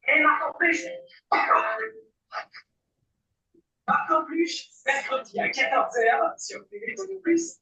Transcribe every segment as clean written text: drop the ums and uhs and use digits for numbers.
Et Marc en plus, mercredi à 14h sur Télé Plus.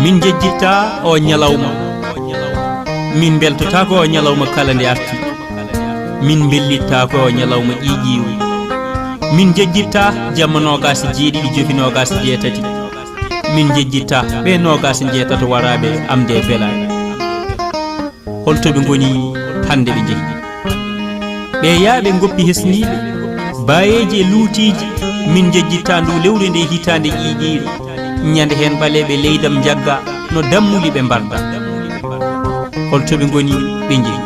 min jejjitta o nyalawma min beltota ko nyalawma kala nde arti min bellitta ko nyalawma ƴiƴiwu min jejjitta jamma nogas jeeɗiɗi jofi nogas jeetati min jejjitta ɓe nogas jeetato waraɓe amde belani holtoɓe goni hande ɓe jeehi ɓe yaaɓe goppi hesniɓe bayeji e luutiji min jejjitta ndu lewru nde hitande ƴiƴiiri ñande hen ɓaleɓe leydam jagga no dammuli ɓe mbarda holtoɓe goni ɓe jeehi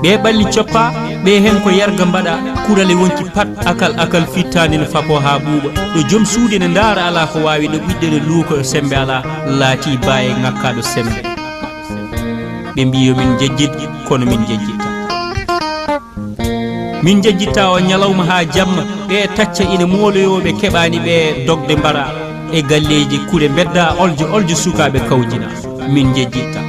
ɓe ɓalli coppa ɓe hen ko yarga mbaɗa kurale wonki pat akal fittande no fapo ha ɓuuɓa ɗo joom suude ne ndaara ala ko wawi ɗo ɓiɗɗo ne luuko sembe ala laati baye ngakkaɗo sembe ɓe mbi yo min jejjit kono min jejjitta min jejjitta o ñalawma ha jamma ɓe tacca ina moloyoɓe keɓani ɓe dogde mbara e galleji kure bedda oljo sukaɓe kawjina min jejjitta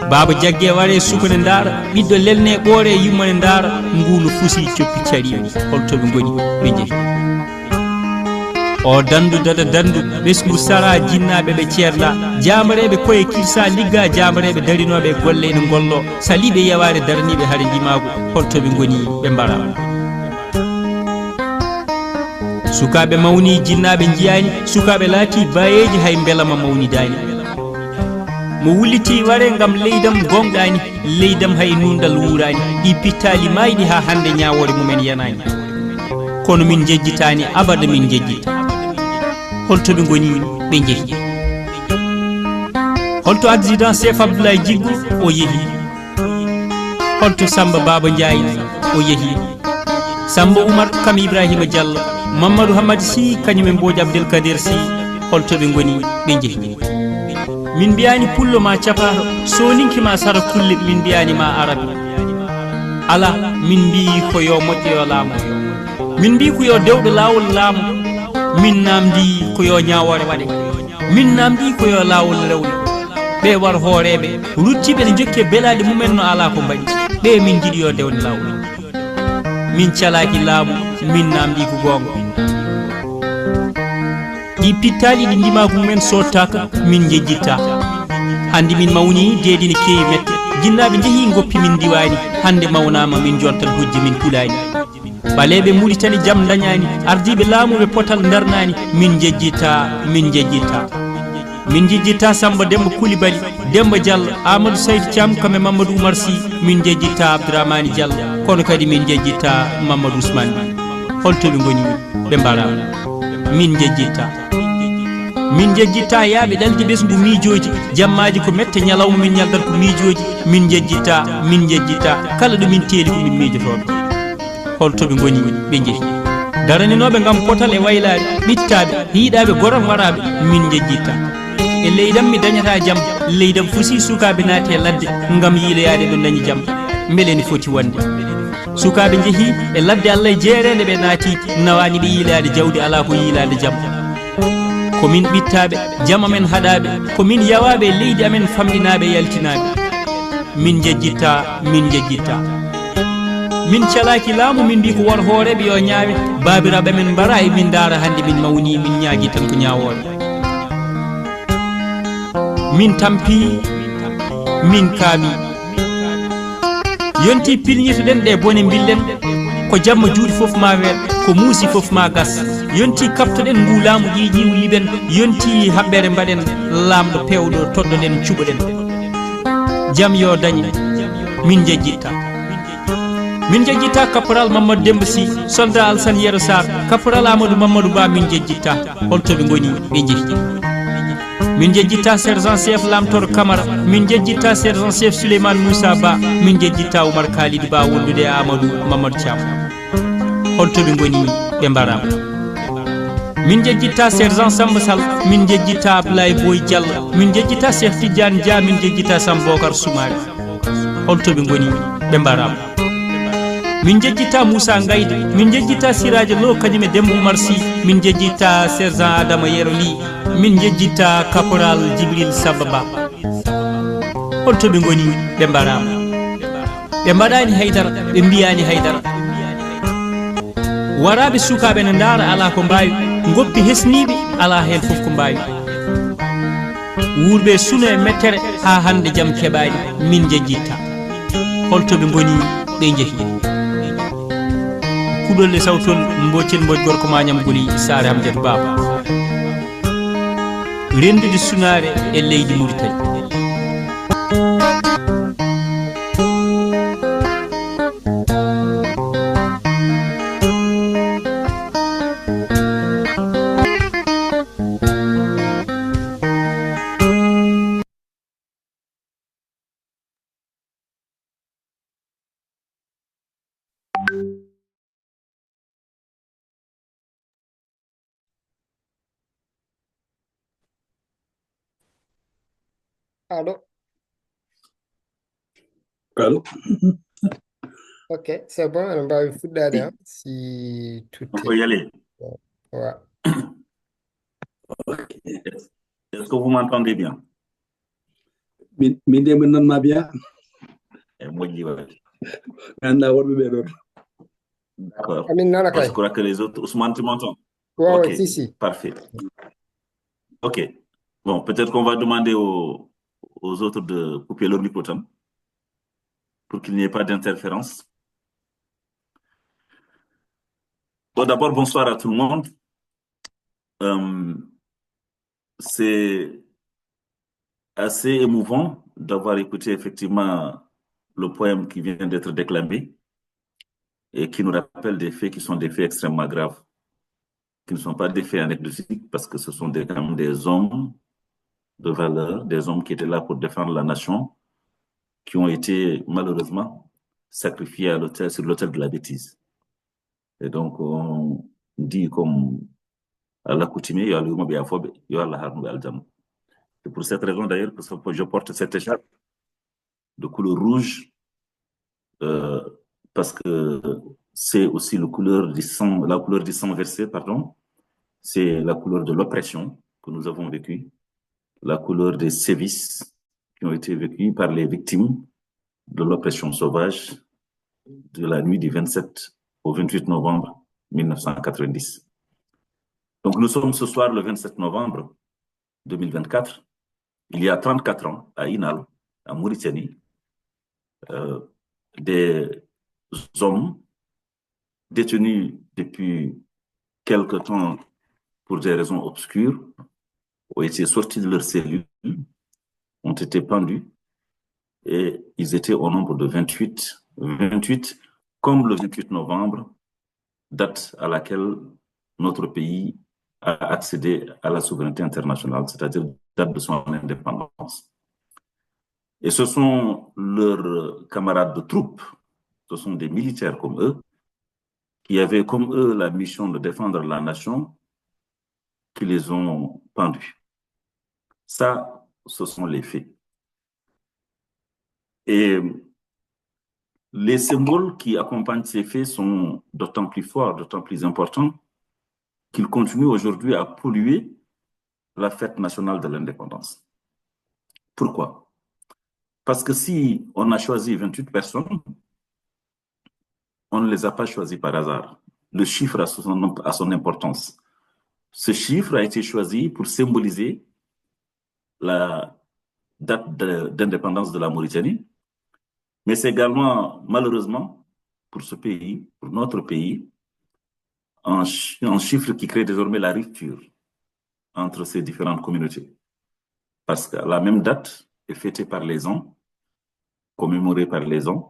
baba jagge ware sukone ndaara ɓiɗɗo lelne ɓoore yummane ndaara ngunu fusi coppi caɗiɓe holtoɓe goni ɓe jeehi o dandu ɓesgu sara jinnaɓe ɓe ceerla jamareɓe koye kirsa ligga jamareɓe darinoɓe golle ene gollo saliɓe yeware daraniɓe haade ndimago holtoɓe goni ɓe mbara sukaɓe mawni jinnaɓe jiyani sukaɓe laati bayeji hay belama mawnidani mo wulliti ware gam leydam gonɗani leydam hay nundal wurani ɗi pittali mayɗi ha hande ñawore mumen yanani kono min jejjitani abada min jejjita holtoɓe goni ɓe jeehi holto adjudant chef Abdoulaye Djiggo o yeehi holto Samba Baba Ndiaye o yeehi Samba Oumar kam Ibrahima Diallo Mamadou Hamad Sy kañumen Mbodj Abdel Kader Sy holtoɓe goni ɓe jeehi min mbiyani pullo ma capato soninkima sara kulle min mbiyani ma arabe ala min mbi ko yo moƴƴo yo laamu min mbi ko yo dewɗo lawol laamu min namdi ko yo ñawore waɗe min namdi ko yo lawol rewde ɓe war hooreɓe ruttiɓe ne jokke belaɗe mumen no ala ko mbaɗi ɓe min jiiɗi yo dewde lawol min calaki laamu min namdi ko gonga ɗi pittali ɗi ndimagu mumen sottaka min jejjitta hande min mawni deedi ne kewi mette jinnaɓe jeehi goppi min diwani hande mawnama min jontan hujji min kulani ɓaleɓe muritani jaam dañani ardiɓe laamuɓe potal darnani min jejjitta Samba Demba Coulibaly Demba Diallo Amadou Saydou Thiam kame Mamadou Oumar Sy min jejjitta Abdourahmane Diallo kono kadi min jejjitta Mamadou Ousmane holtoɓe goni ɓe mbarama min jejjitta yaaɓe ɗalde ɓesgu miijoji jammaji ko mette ñalawma min ñaldata ko miijoji min jejjitta kala ɗo min teeli ko min miijotoɗo holtoɓe goni ɓe jeehi daraninoɓe gam potal e waylare ɓittaɓe hiiɗaɓe goram waraɓe min jejjitta e leydam mi dañata jaam leydam fusi sukaɓe naati e ladde gam yiiloyade ɓe dañi jaam beele ne foti wonde sukaɓe jeehi e ladde Allah e jeerede ɓe naati nawani ɓe yiilade jawdi ala ko yiilade jaam komin ɓittaɓe jaam amen haɗaɓe komin yawaɓe leydi amen famɗinaɓe yaltinaɓe min jejjitta min calaki laamu min mbi ko wor hooreɓe yo ñaawe babiraɓe men mbara e min daara hande min mawni min ñaagui tan ko ñawoɓe min tampi min kaami yonti pilñitoɗen ɗe bone billen ko jamma juuɗe foof ma weeɗ ko muusi foof ma gas yonti kaftoɗen ngu laamu ƴiƴiwu liɓen yonti haɓɓere mbaɗen laamɗo pewɗo toɗɗoɗen cuɓoɗen jaam yo dañe min jejjitta caporal Mamadou Demba Sy soldat Alassane Yero Sarr caporal Amadou Mamadou Ba min jejjitta holtoɓe goni ɓe jeehi min jejjitta sergent chef Lamtoro Camara min jejjitta sergent chef Souleymane Moussa Ba min jejjitta Oumar Khalidou Ba wondude Amadou Mamadou Thiam holtoɓe goni ɓe mbarama min jejjitta sergent Samba Sall min jejjitta Abdoulaye Boy Diallo min jejjitta Cheikh Tidiane Dia min jejjitta Sambocar Soumare holtoɓe goni ɓe mbarama min jejjitta Moussa Ngayde min jejjitta Siradio Lo kañum e Demba Oumar Sy min jejjitta sergent Adama Yero Ly min jejjitta caporal Djibril Samba Ba holtoɓe goni ɓe mbarama ɓe mbaɗani haydara ɓe mbiyani haydara waraɓe sukaɓe ne ndaara ala ko mbawi goppi hesniɓe ala hen foof ko mbawi wuurɓe suno e mettere ha hande jaam keɓani min jejjitta holtoɓe goni ɓe jeehi kuɗolle sawtol mboccel mboj gorko mañam goli sare hamdiat baba rendude sunare e leydi Mauritanie. Allô? Allô? Ok, c'est bon, on va foutre derrière si tout On peut est... y aller. Ouais. Ok. Est-ce que vous m'entendez bien? min de min nanma bien. Moƴƴi waɗi. Anda wonɓe ɓe ɗon. D'accord. Amin nana Je kay. crois que les autres... Ousmane, tu m'entends? Ouais, Ok, ouais, si. parfait. Ok. Bon, peut-être qu'on va demander aux autres de couper leur microphone pour qu'il n'y ait pas d'interférence. Bon, d'abord, bonsoir à tout le monde. C'est assez émouvant d'avoir écouté effectivement le poème qui vient d'être déclamé et qui nous rappelle des faits qui sont des faits extrêmement graves, qui ne sont pas des faits anecdotiques parce que ce sont quand même des hommes de valeur, des hommes qui étaient là pour défendre la nation, qui ont été malheureusement sacrifiés sur l'autel de la bêtise. Et donc, on dit comme à l'accoutumée, c'est pour cette raison d'ailleurs que je porte cette écharpe de couleur rouge, parce que c'est aussi la couleur du sang versé, pardon. C'est la couleur de l'oppression que nous avons vécue, la couleur des sévices qui ont été vécus par les victimes de l'oppression sauvage de la nuit du 27 au 28 novembre 1990. Donc nous sommes ce soir le 27 novembre 2024. Il y a 34 ans, à Inal, en Mauritanie, des hommes détenus depuis quelque temps pour des raisons obscures ont été sortis de leurs cellules, ont été pendus, et ils étaient au nombre de 28. 28, comme le 28 novembre, date à laquelle notre pays a accédé à la souveraineté internationale, c'est-à-dire date de son indépendance. Et ce sont leurs camarades de troupes, ce sont des militaires comme eux, qui avaient comme eux la mission de défendre la nation, qui les ont pendus. Ça, ce sont les faits. Et les symboles qui accompagnent ces faits sont d'autant plus forts, d'autant plus importants, qu'ils continuent aujourd'hui à polluer la fête nationale de l'indépendance. Pourquoi? Parce que si on a choisi 28 personnes, on ne les a pas choisis par hasard. Le chiffre a son importance. Ce chiffre a été choisi pour symboliser la date d'indépendance de la Mauritanie, mais c'est également, malheureusement, pour ce pays, pour notre pays, un chiffre qui crée désormais la rupture entre ces différentes communautés. Parce que la même date est fêtée par les uns, commémorée par les uns,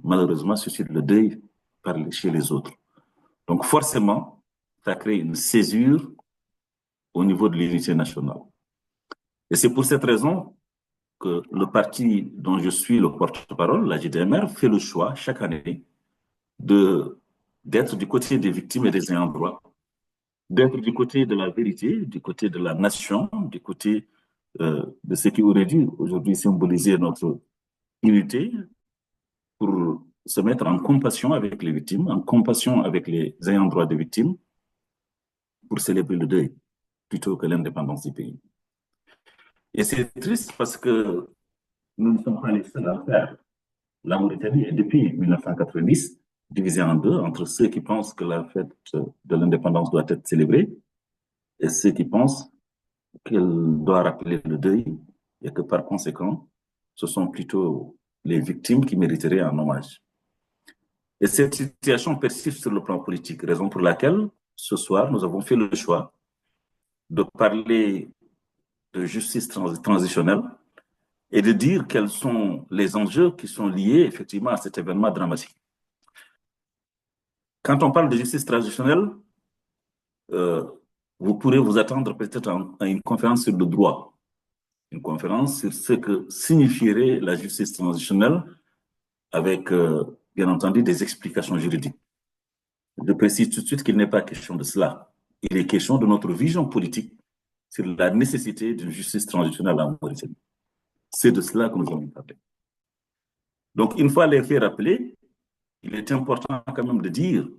malheureusement suscite le deuil chez les autres. Donc forcément, ça crée une césure au niveau de l'unité nationale. Et c'est pour cette raison que le parti dont je suis le porte-parole, la JDMR, fait le choix chaque année d'être du côté des victimes et des ayants droit, d'être du côté de la vérité, du côté de la nation, du côté de ce qui aurait dû aujourd'hui symboliser notre unité, pour se mettre en compassion avec les victimes, en compassion avec les ayants droit des victimes, pour célébrer le deuil, plutôt que l'indépendance du pays. Et c'est triste parce que nous ne sommes pas les seuls à le faire. La Mauritanie, depuis 1990, divisé en deux entre ceux qui pensent que la fête de l'indépendance doit être célébrée et ceux qui pensent qu'elle doit rappeler le deuil et que par conséquent, ce sont plutôt les victimes qui mériteraient un hommage. Et cette situation persiste sur le plan politique, raison pour laquelle ce soir, nous avons fait le choix de parler de justice transitionnelle et de dire quels sont les enjeux qui sont liés effectivement à cet événement dramatique. Quand on parle de justice transitionnelle, vous pourrez vous attendre peut-être à une conférence sur le droit, une conférence sur ce que signifierait la justice transitionnelle avec, bien entendu, des explications juridiques. Je précise tout de suite qu'il n'est pas question de cela. Il est question de notre vision politique sur la nécessité d'une justice transitionnelle en Mauritanie. C'est de cela que nous allons parler. Donc, une fois les faits rappelés, il est important quand même de dire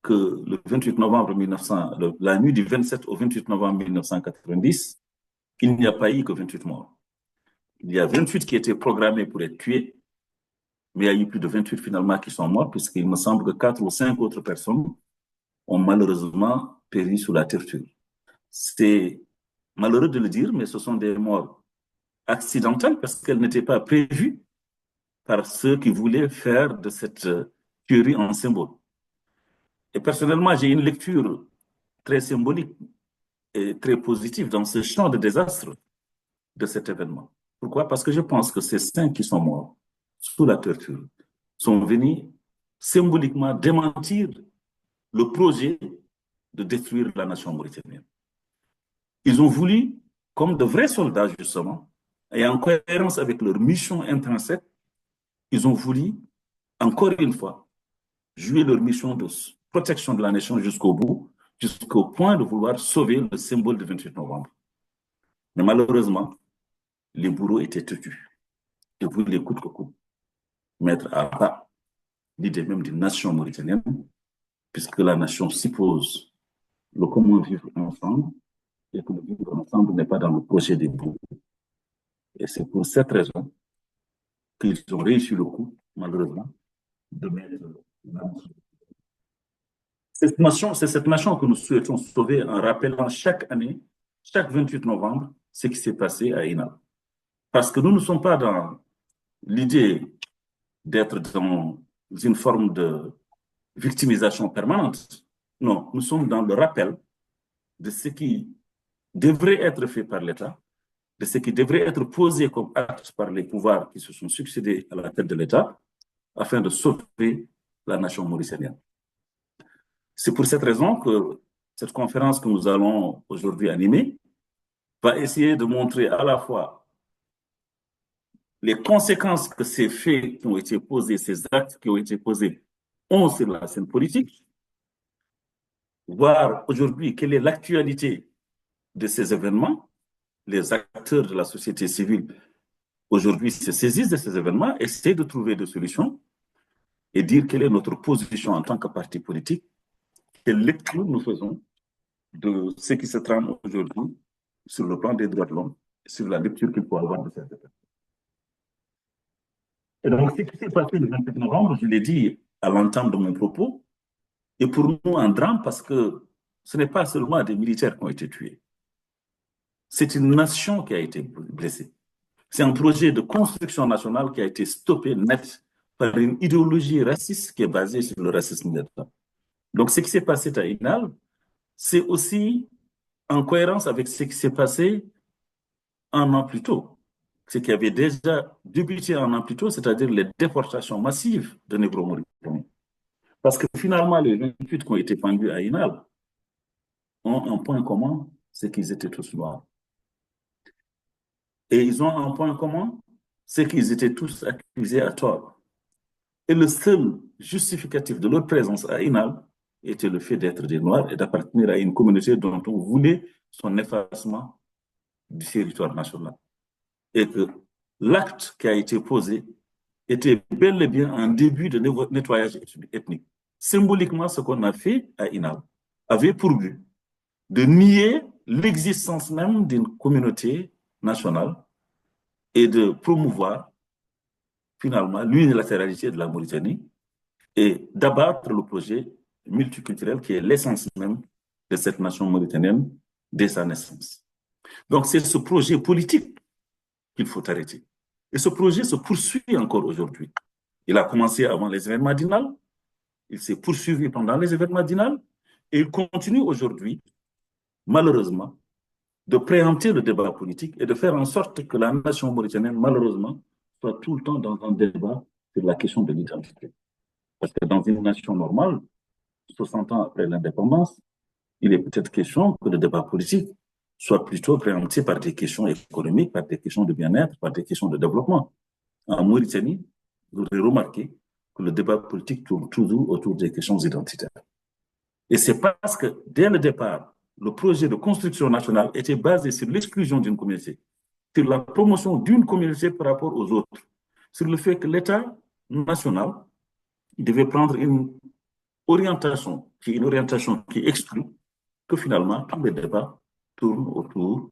que le 28 novembre 1900, la nuit du 27 au 28 novembre 1990, il n'y a pas eu que 28 morts. Il y a 28 qui étaient programmés pour être tués, mais il y a eu plus de 28 finalement qui sont morts, puisqu'il me semble que 4 ou 5 autres personnes ont malheureusement péri sous la torture. C'est malheureux de le dire, mais ce sont des morts accidentelles parce qu'elles n'étaient pas prévues par ceux qui voulaient faire de cette tuerie un symbole. Et personnellement, j'ai une lecture très symbolique et très positive dans ce champ de désastre de cet événement. Pourquoi? Parce que je pense que ces 5 qui sont morts sous la torture sont venus symboliquement démentir le projet de détruire la nation mauritanienne. Ils ont voulu, comme de vrais soldats justement, et en cohérence avec leur mission intrinsèque, ils ont voulu, encore une fois, jouer leur mission de protection de la nation jusqu'au bout, jusqu'au point de vouloir sauver le symbole du 28 novembre. Mais malheureusement, les bourreaux étaient têtus. Ils voulaient coûte que coûte mettre à bas l'idée même d'une nation mauritanienne, puisque la nation suppose le comment vivre ensemble, et que le vivre ensemble n'est pas dans le projet des bourreaux. Et c'est pour cette raison qu'ils ont réussi le coup, malheureusement, de mettre la nation. C'est cette nation que nous souhaitons sauver en rappelant chaque année, chaque 28 novembre, ce qui s'est passé à Inal. Parce que nous ne sommes pas dans l'idée d'être dans une forme de victimisation permanente. Non, nous sommes dans le rappel de ce qui devrait être fait par l'État, de ce qui devrait être posé comme acte par les pouvoirs qui se sont succédés à la tête de l'État, afin de sauver la nation mauritanienne. C'est pour cette raison que cette conférence que nous allons aujourd'hui animer va essayer de montrer à la fois les conséquences que ces faits qui ont été posés, ces actes qui ont été posés, ont sur la scène politique, voir aujourd'hui quelle est l'actualité de ces événements. Les acteurs de la société civile aujourd'hui se saisissent de ces événements, essaient de trouver des solutions et dire quelle est notre position en tant que parti politique, quelle lecture nous faisons de ce qui se trame aujourd'hui sur le plan des droits de l'homme, sur la lecture qu'il faut avoir de cette événement. Et donc, ce qui s'est passé le 28 novembre, je l'ai dit à l'entame de mon propos, est pour nous un drame parce que ce n'est pas seulement des militaires qui ont été tués. C'est une nation qui a été blessée. C'est un projet de construction nationale qui a été stoppé net par une idéologie raciste qui est basée sur le racisme d'État. Donc, ce qui s'est passé à Inal, c'est aussi en cohérence avec ce qui s'est passé un an plus tôt. Ce qui avait déjà débuté un an plus tôt, c'est-à-dire les déportations massives de Négro-Mauritaniens. Parce que finalement, les 28 qui ont été pendus à Inal ont un point commun, c'est qu'ils étaient tous noirs. Et ils ont un point commun, c'est qu'ils étaient tous accusés à tort. Et le seul justificatif de leur présence à Inal était le fait d'être des Noirs et d'appartenir à une communauté dont on voulait son effacement du territoire national. Et que l'acte qui a été posé était bel et bien un début de nettoyage ethnique. Symboliquement, ce qu'on a fait à Inal avait pour but de nier l'existence même d'une communauté nationale et de promouvoir finalement l'unilatéralité de la Mauritanie et d'abattre le projet multiculturel qui est l'essence même de cette nation mauritanienne dès sa naissance. Donc, c'est ce projet politique qu'il faut arrêter. Et ce projet se poursuit encore aujourd'hui. Il a commencé avant les événements d'Inal, il s'est poursuivi pendant les événements d'Inal, et il continue aujourd'hui, malheureusement, de préempter le débat politique et de faire en sorte que la nation mauritanienne, malheureusement, soit tout le temps dans un débat sur la question de l'identité. Parce que dans une nation normale, 60 ans après l'indépendance, il est peut-être question que le débat politique soit plutôt préempté par des questions économiques, par des questions de bien-être, par des questions de développement. En Mauritanie, vous aurez remarqué que le débat politique tourne toujours autour des questions identitaires. Et c'est parce que, dès le départ, le projet de construction nationale était basé sur l'exclusion d'une communauté, sur la promotion d'une communauté par rapport aux autres, sur le fait que l'État national devait prendre une orientation qui exclut, que finalement, tous les débats tournent autour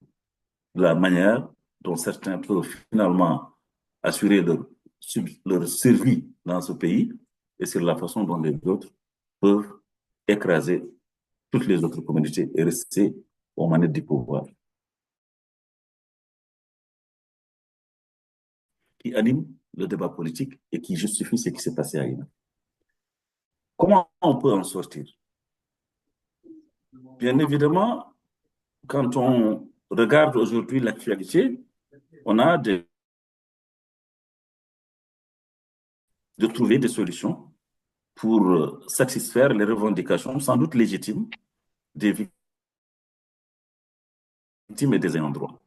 de la manière dont certains peuvent finalement assurer leur survie dans ce pays et sur la façon dont les autres peuvent écraser toutes les autres communautés et rester aux manettes du pouvoir. Qui anime le débat politique et qui justifie ce qui s'est passé à Ina. Comment on peut en sortir? Bien évidemment, quand on regarde aujourd'hui l'actualité, on a de trouver des solutions pour satisfaire les revendications sans doute légitimes des victimes et des ayants droit.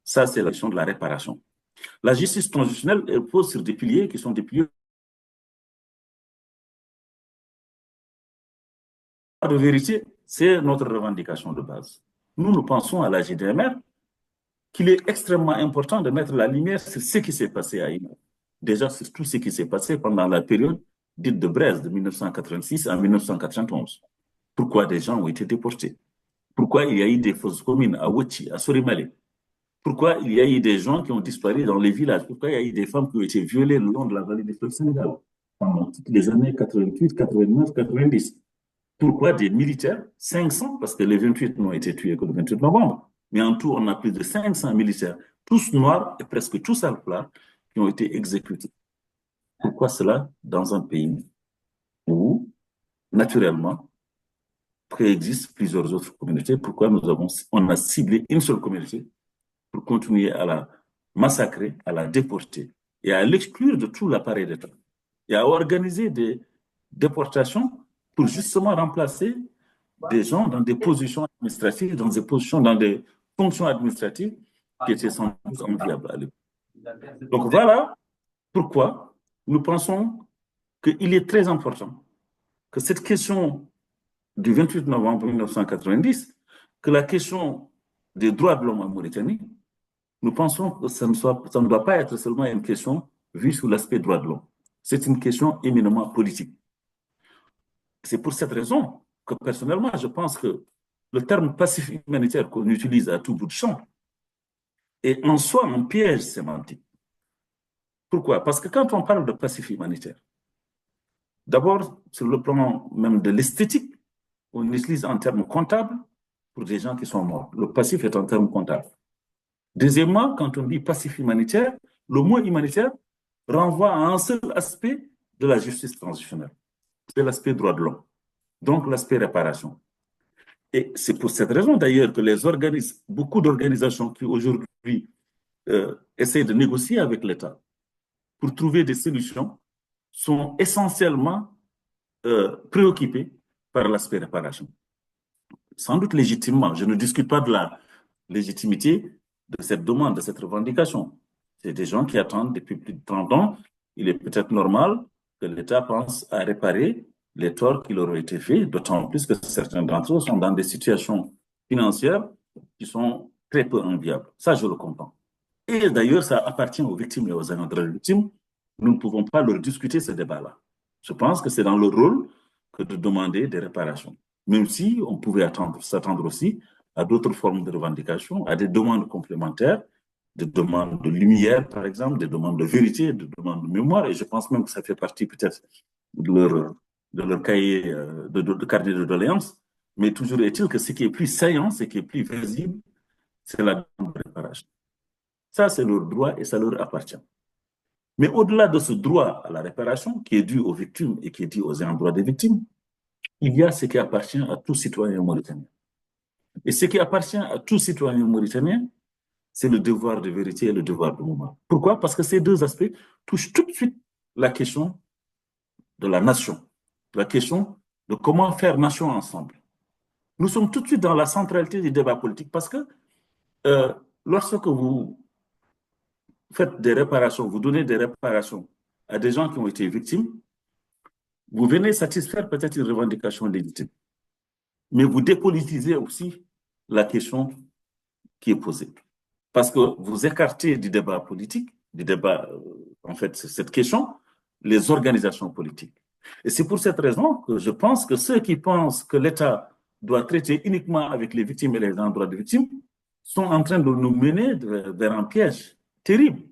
Ça, c'est la question de la réparation. La justice transitionnelle, elle pose sur des piliers qui sont des piliers de vérité. C'est notre revendication de base. Nous pensons à la GDMR qu'il est extrêmement important de mettre la lumière sur ce qui s'est passé à Ina. Déjà, sur tout ce qui s'est passé pendant la période dite de Brest, de 1986 à 1991. Pourquoi des gens ont été déportés? Pourquoi il y a eu des fausses communes à Ouachi, à Sorimale? Pourquoi il y a eu des gens qui ont disparu dans les villages? Pourquoi il y a eu des femmes qui ont été violées le long de la vallée des fleuves Sénégal pendant toutes les années 88, 89, 90? Pourquoi des militaires, 500, parce que les 28 n'ont été tués que le 28 novembre, mais en tout, on a plus de 500 militaires, tous noirs et presque tous alplas, qui ont été exécutés. Pourquoi cela dans un pays où, naturellement, préexistent plusieurs autres communautés? Pourquoi on a ciblé une seule communauté pour continuer à la massacrer, à la déporter et à l'exclure de tout l'appareil d'État et à organiser des déportations pour justement remplacer des gens dans des positions administratives, dans des fonctions administratives qui étaient sans doute enviables à l'époque. Donc voilà pourquoi nous pensons qu'il est très important que cette question du 28 novembre 1990, que la question des droits de l'homme en Mauritanie, nous pensons que ça ne doit pas être seulement une question vue sous l'aspect droits de l'homme. C'est une question éminemment politique. C'est pour cette raison que personnellement, je pense que le terme passif humanitaire qu'on utilise à tout bout de champ est en soi un piège sémantique. Pourquoi? Parce que quand on parle de passif humanitaire, d'abord, sur le plan même de l'esthétique, on utilise un terme comptable pour des gens qui sont morts. Le passif est un terme comptable. Deuxièmement, quand on dit passif humanitaire, le mot humanitaire renvoie à un seul aspect de la justice transitionnelle. C'est l'aspect droit de l'homme, donc l'aspect réparation. Et c'est pour cette raison d'ailleurs que beaucoup d'organisations qui aujourd'hui essayent de négocier avec l'État pour trouver des solutions sont essentiellement préoccupées par l'aspect réparation. Sans doute légitimement, je ne discute pas de la légitimité de cette demande, de cette revendication. C'est des gens qui attendent depuis plus de 30 ans. Il est peut-être normal que l'État pense à réparer les torts qui leur ont été faits, d'autant plus que certains d'entre eux sont dans des situations financières qui sont très peu enviables. Ça, je le comprends. Et d'ailleurs, ça appartient aux victimes et aux ayants droit des victimes. Nous ne pouvons pas leur discuter ce débat-là. Je pense que c'est dans leur rôle que de demander des réparations. Même si on pouvait s'attendre aussi à d'autres formes de revendications, à des demandes complémentaires, des demandes de lumière, par exemple, des demandes de vérité, des demandes de mémoire. Et je pense même que ça fait partie peut-être de leur cahier de carnet de doléances, mais toujours est-il que ce qui est plus saillant, ce qui est plus visible, c'est la demande de réparation. Ça, c'est leur droit et ça leur appartient. Mais au-delà de ce droit à la réparation, qui est dû aux victimes et qui est dû aux ayants droit des victimes, il y a ce qui appartient à tout citoyen mauritanien. Et ce qui appartient à tout citoyen mauritanien, c'est le devoir de vérité et le devoir de moment. Pourquoi? Parce que ces deux aspects touchent tout de suite la question de la nation, la question de comment faire nation ensemble. Nous sommes tout de suite dans la centralité du débat politique parce que lorsque vous faites des réparations, vous donnez des réparations à des gens qui ont été victimes, vous venez satisfaire peut-être une revendication légitime. Mais vous dépolitisez aussi la question qui est posée. Parce que vous écartez du débat politique, du débat, en fait, cette question, les organisations politiques. Et c'est pour cette raison que je pense que ceux qui pensent que l'État doit traiter uniquement avec les victimes et les endroits de victimes sont en train de nous mener vers un piège terrible.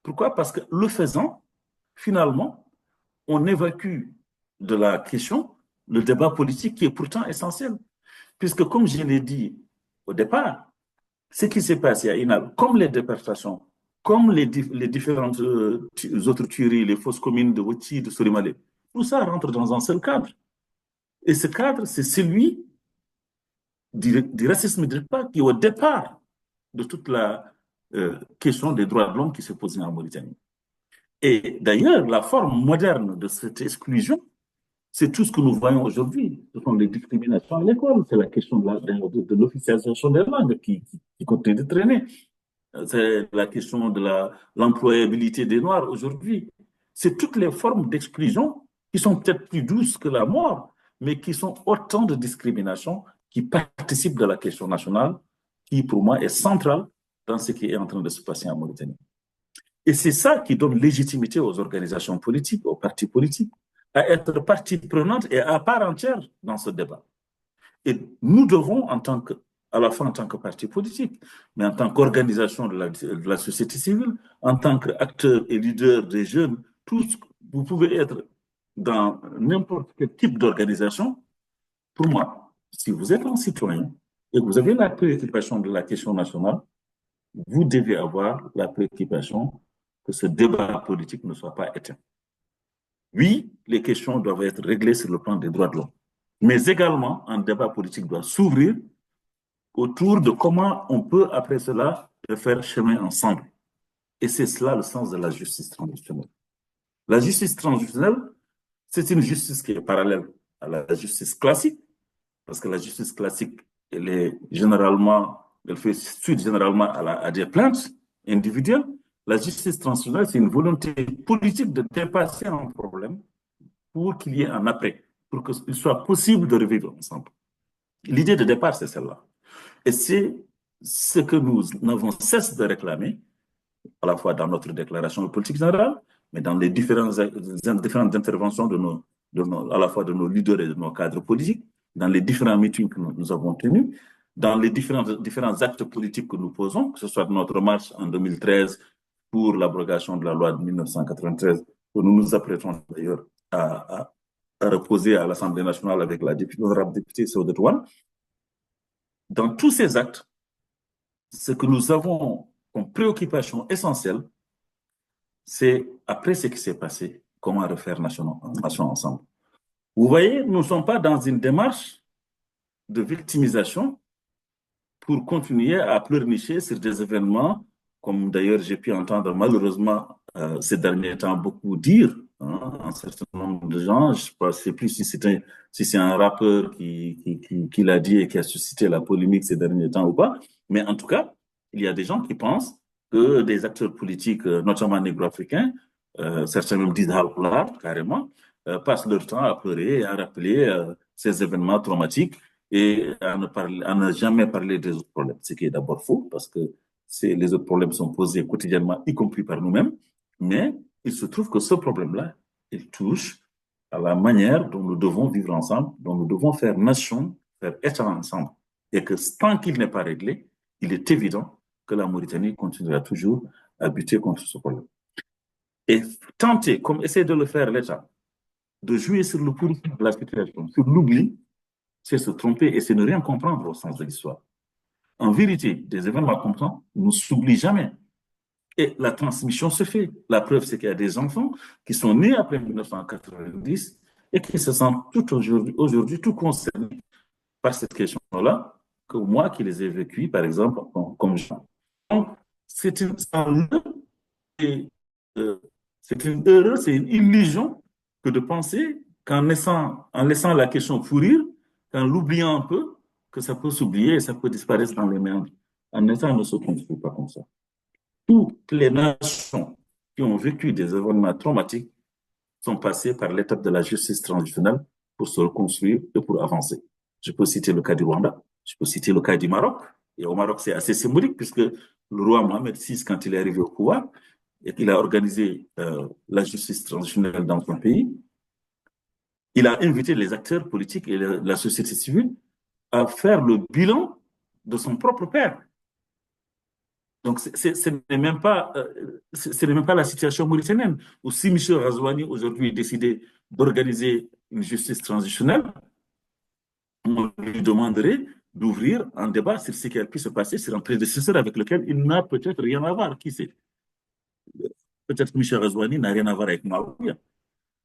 Pourquoi? Parce que le faisant, finalement, on évacue de la question le débat politique qui est pourtant essentiel. Puisque, comme je l'ai dit au départ, ce qui s'est passé à Inal, comme les déportations, comme les différentes autres tueries, les fausses communes de Woti, de Sorimale, tout ça rentre dans un seul cadre. Et ce cadre, c'est celui du racisme de l'État qui est au départ de toute la question des droits de l'homme qui se pose en Mauritanie. Et d'ailleurs, la forme moderne de cette exclusion, c'est tout ce que nous voyons aujourd'hui. Ce sont les discriminations à l'école, c'est la question de l'officialisation des langues qui continue de traîner. C'est la question de l'employabilité des Noirs aujourd'hui. C'est toutes les formes d'exclusion qui sont peut-être plus douces que la mort, mais qui sont autant de discriminations qui participent de la question nationale, qui pour moi est centrale dans ce qui est en train de se passer en Mauritanie. Et c'est ça qui donne légitimité aux organisations politiques, aux partis politiques, à être partie prenante et à part entière dans ce débat. Et nous devons, à la fois en tant que parti politique, mais en tant qu'organisation de la société civile, en tant qu'acteurs et leaders des jeunes, tous, vous pouvez être dans n'importe quel type d'organisation. Pour moi, si vous êtes un citoyen et que vous avez la préoccupation de la question nationale, vous devez avoir la préoccupation que ce débat politique ne soit pas éteint. Oui, les questions doivent être réglées sur le plan des droits de l'homme, mais également un débat politique doit s'ouvrir autour de comment on peut, après cela, faire chemin ensemble. Et c'est cela le sens de la justice transitionnelle. La justice transitionnelle, c'est une justice qui est parallèle à la justice classique, parce que la justice classique, elle fait suite généralement à des plaintes individuelles. La justice transitionnelle, c'est une volonté politique de dépasser un problème pour qu'il y ait un après, pour qu'il soit possible de revivre ensemble. L'idée de départ, c'est celle-là. Et c'est ce que nous n'avons cesse de réclamer, à la fois dans notre déclaration de politique générale, mais dans les différentes interventions à la fois de nos leaders et de nos cadres politiques, dans les différents meetings que nous avons tenus, dans les différents actes politiques que nous posons, que ce soit notre marche en 2013 pour l'abrogation de la loi de 1993, que nous nous apprêtons d'ailleurs à reposer à l'Assemblée nationale avec l'honorable députée Saoudet Ouane. Dans tous ces actes, ce que nous avons comme préoccupation essentielle, c'est, après ce qui s'est passé, comment refaire nation ensemble. Vous voyez, nous ne sommes pas dans une démarche de victimisation pour continuer à pleurnicher sur des événements, comme d'ailleurs j'ai pu entendre malheureusement ces derniers temps beaucoup dire, un certain nombre de gens, je ne sais plus si c'est un rappeur qui l'a dit et qui a suscité la polémique ces derniers temps ou pas, mais en tout cas, il y a des gens qui pensent que des acteurs politiques, notamment négro-africains, certains même disent Halpulaar, carrément, passent leur temps à pleurer et à rappeler ces événements traumatiques et à ne jamais parler des autres problèmes, ce qui est d'abord faux, parce que les autres problèmes sont posés quotidiennement, y compris par nous-mêmes, mais il se trouve que ce problème-là, il touche à la manière dont nous devons vivre ensemble, dont nous devons faire nation, faire État ensemble, et que tant qu'il n'est pas réglé, il est évident que la Mauritanie continuera toujours à buter contre ce problème. Et tenter, comme essaie de le faire l'État, de jouer sur le pourriture de la situation, sur l'oubli, c'est se tromper et c'est ne rien comprendre au sens de l'histoire. En vérité, des événements comme ça ne s'oublient jamais. Et la transmission se fait. La preuve, c'est qu'il y a des enfants qui sont nés après 1990 et qui se sentent tout aujourd'hui tout concernés par cette question-là, que moi qui les ai vécues, par exemple, comme Jean. Donc, c'est une, c'est une erreur, c'est une illusion que de penser en laissant la question pourrir, qu'en l'oubliant un peu, que ça peut s'oublier et ça peut disparaître dans les méandres. En état, ne se construit pas comme ça. Toutes les nations qui ont vécu des événements traumatiques sont passées par l'étape de la justice transitionnelle pour se reconstruire et pour avancer. Je peux citer le cas du Rwanda, je peux citer le cas du Maroc. Et au Maroc, c'est assez symbolique puisque le roi Mohamed VI, quand il est arrivé au pouvoir et qu'il a organisé la justice transitionnelle dans son pays, il a invité les acteurs politiques et la société civile à faire le bilan de son propre père. Donc, ce n'est même pas la situation mauritanienne, où si M. Razouani aujourd'hui décidait d'organiser une justice transitionnelle, on lui demanderait d'ouvrir un débat sur ce qui a pu se passer sur un prédécesseur avec lequel il n'a peut-être rien à voir, qui sait. Peut-être que M. Razouani n'a rien à voir avec Maouia.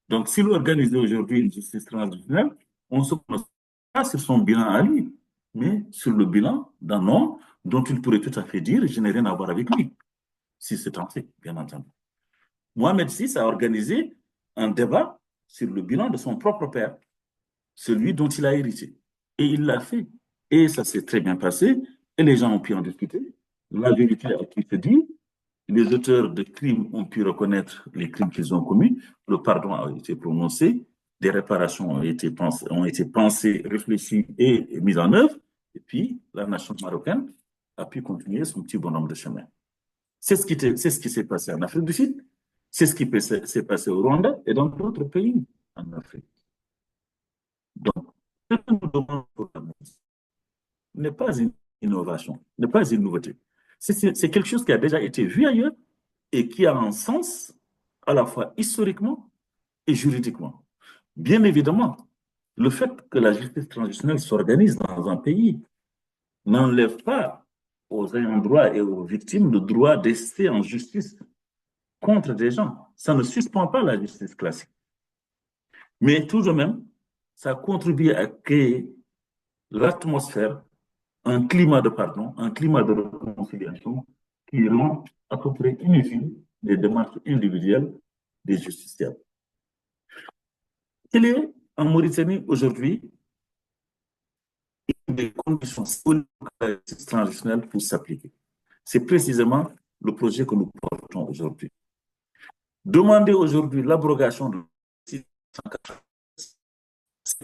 Donc, s'il organisait aujourd'hui une justice transitionnelle, on ne se prononce pas sur son bilan à lui, mais sur le bilan d'un homme dont il pourrait tout à fait dire « je n'ai rien à voir avec lui », si c'est tenté, bien entendu. Mohamed VI a organisé un débat sur le bilan de son propre père, celui dont il a hérité. Et il l'a fait. Et ça s'est très bien passé, et les gens ont pu en discuter. La vérité a été dite, les auteurs de crimes ont pu reconnaître les crimes qu'ils ont commis, le pardon a été prononcé, des réparations ont été pensées, réfléchies et mises en œuvre, et puis la nation marocaine a pu continuer son petit bonhomme de chemin. C'est ce qui s'est passé en Afrique du Sud, c'est ce qui s'est passé au Rwanda et dans d'autres pays en Afrique. Donc, ce que nous demandons pour la n'est pas une innovation, n'est pas une nouveauté. C'est quelque chose qui a déjà été vu ailleurs et qui a un sens à la fois historiquement et juridiquement. Bien évidemment, le fait que la justice transitionnelle s'organise dans un pays n'enlève pas aux ayants droit et aux victimes le droit d'ester en justice contre des gens. Ça ne suspend pas la justice classique. Mais tout de même, ça contribue à créer l'atmosphère, un climat de pardon, un climat de réconciliation qui rend à peu près inutile les démarches individuelles des justiciables. Quelle est en Mauritanie aujourd'hui une des conditions pour que la justice transitionnelle puisse s'appliquer? C'est précisément le projet que nous portons aujourd'hui. Demander aujourd'hui l'abrogation de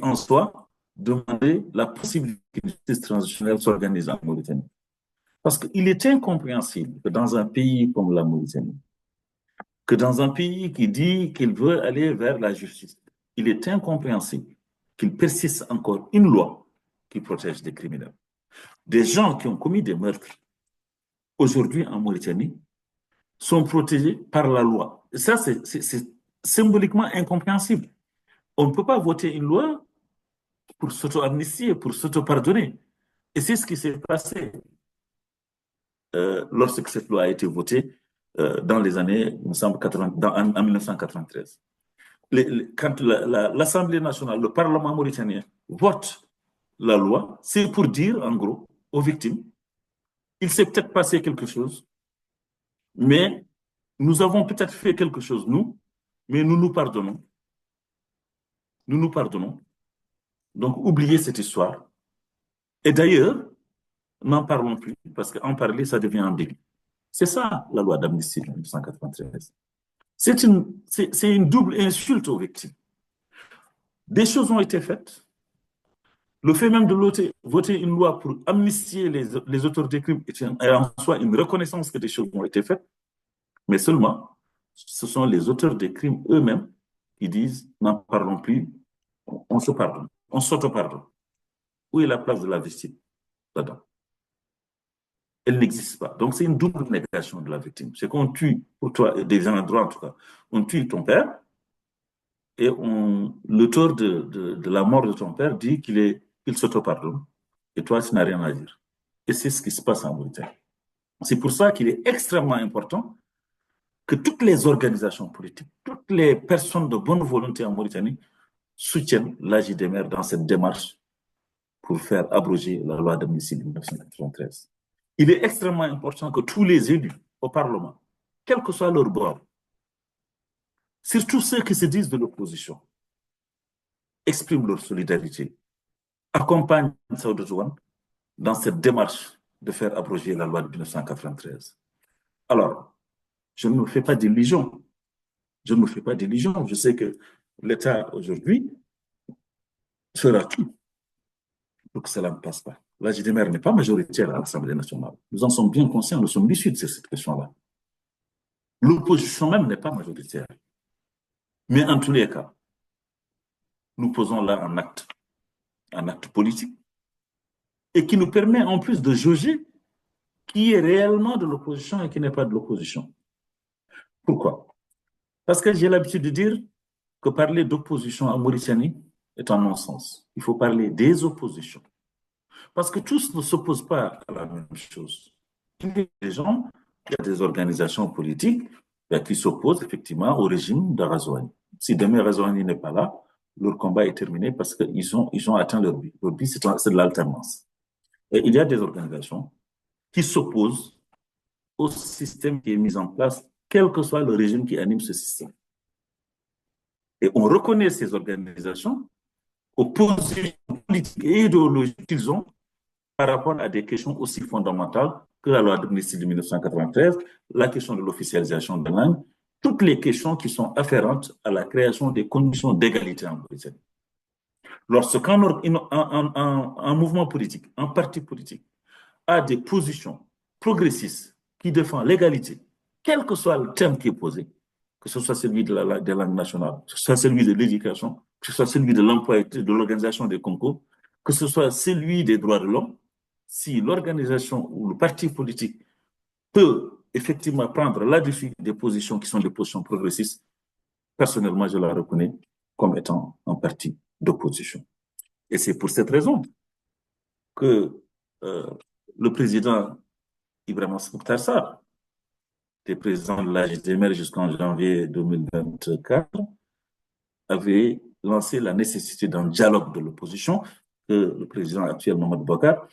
en soi, demander la possibilité qu'une justice transitionnelle s'organise en Mauritanie. Parce qu'il est incompréhensible que dans un pays comme la Mauritanie, que dans un pays qui dit qu'il veut aller vers la justice, il est incompréhensible qu'il persiste encore une loi qui protège des criminels. Des gens qui ont commis des meurtres, aujourd'hui en Mauritanie, sont protégés par la loi. Et ça, c'est symboliquement incompréhensible. On ne peut pas voter une loi pour s'auto-amnistier, pour s'auto-pardonner. Et c'est ce qui s'est passé lorsque cette loi a été votée dans les années, il me semble, en 1993. Quand l'Assemblée nationale, le Parlement mauritanien vote la loi, c'est pour dire, en gros, aux victimes, il s'est peut-être passé quelque chose, mais nous avons peut-être fait quelque chose, nous, mais nous nous pardonnons. Nous nous pardonnons. Donc, oubliez cette histoire. Et d'ailleurs, n'en parlons plus, parce qu'en parler, ça devient un délit. C'est ça, la loi d'amnistie de 1993. C'est une double insulte aux victimes. Des choses ont été faites. Le fait même de voter une loi pour amnistier les auteurs des crimes est en soi une reconnaissance que des choses ont été faites, mais seulement, ce sont les auteurs des crimes eux-mêmes qui disent « n'en parlons plus, on se pardonne, on s'auto-pardonne ». Où est la place de la victime là-dedans? Elle n'existe pas. Donc, c'est une double négation de la victime. C'est qu'on tue, pour toi, des gens droits en tout cas, on tue ton père, et l'auteur de la mort de ton père dit qu'il s'auto-pardonne, et toi, tu n'as rien à dire. Et c'est ce qui se passe en Mauritanie. C'est pour ça qu'il est extrêmement important que toutes les organisations politiques, toutes les personnes de bonne volonté en Mauritanie soutiennent l'AJDMR dans cette démarche pour faire abroger la loi d'amnistie de 1993. Il est extrêmement important que tous les élus au Parlement, quel que soit leur bord, surtout ceux qui se disent de l'opposition, expriment leur solidarité, accompagnent Saoud Zouane dans cette démarche de faire abroger la loi de 1993. Alors, je ne me fais pas d'illusions. Je ne me fais pas d'illusions. Je sais que l'État, aujourd'hui, fera tout pour que cela ne passe pas. La JDMR n'est pas majoritaire à l'Assemblée nationale. Nous en sommes bien conscients, nous sommes lucides sur cette question-là. L'opposition même n'est pas majoritaire. Mais en tous les cas, nous posons là un acte politique, et qui nous permet en plus de jauger qui est réellement de l'opposition et qui n'est pas de l'opposition. Pourquoi? Parce que j'ai l'habitude de dire que parler d'opposition en Mauritanie est un non-sens. Il faut parler des oppositions. Parce que tous ne s'opposent pas à la même chose. Il y a des gens, il y a des organisations politiques qui s'opposent effectivement au régime de Razouani. Si demain Razouani n'est pas là, leur combat est terminé parce qu'ils ont atteint leur but. Leur but, c'est de l'alternance. Et il y a des organisations qui s'opposent au système qui est mis en place, quel que soit le régime qui anime ce système. Et on reconnaît ces organisations aux positions politiques et idéologiques qu'ils ont par rapport à des questions aussi fondamentales que la loi d'amnistie de 1993, la question de l'officialisation de la langue, toutes les questions qui sont afférentes à la création des conditions d'égalité en Mauritanie. Lorsqu'un mouvement politique, un parti politique, a des positions progressistes qui défendent l'égalité, quel que soit le thème qui est posé, que ce soit celui de la langue nationale, que ce soit celui de l'éducation, que ce soit celui de l'emploi et de l'organisation des concours, que ce soit celui des droits de l'homme, si l'organisation ou le parti politique peut effectivement prendre là-dessus des positions qui sont des positions progressistes, personnellement, je la reconnais comme étant un parti d'opposition. Et c'est pour cette raison que le président Ibrahim Mokhtar Sarr, qui était président de la JDMR jusqu'en janvier 2024, avait lancé la nécessité d'un dialogue de l'opposition que le président actuel Mohamed Bokar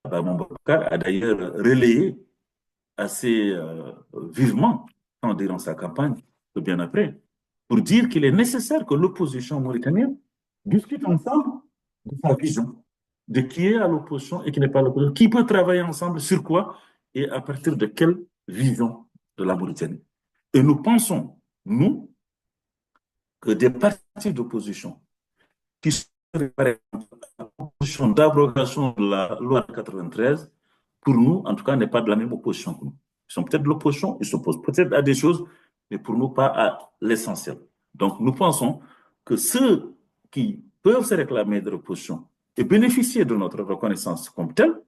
a d'ailleurs relayé assez vivement durant sa campagne, bien après, pour dire qu'il est nécessaire que l'opposition mauritanienne discute ensemble de sa vision, de qui est à l'opposition et qui n'est pas à l'opposition, qui peut travailler ensemble sur quoi et à partir de quelle vision de la Mauritanie. Et nous pensons, nous, que des partis d'opposition qui seraient par exemple à l'opposition d'abrogation de la loi de 93, pour nous, en tout cas, n'est pas de la même opposition que nous. Ils sont peut-être de l'opposition, ils s'opposent peut-être à des choses, mais pour nous, pas à l'essentiel. Donc, nous pensons que ceux qui peuvent se réclamer de l'opposition et bénéficier de notre reconnaissance comme telle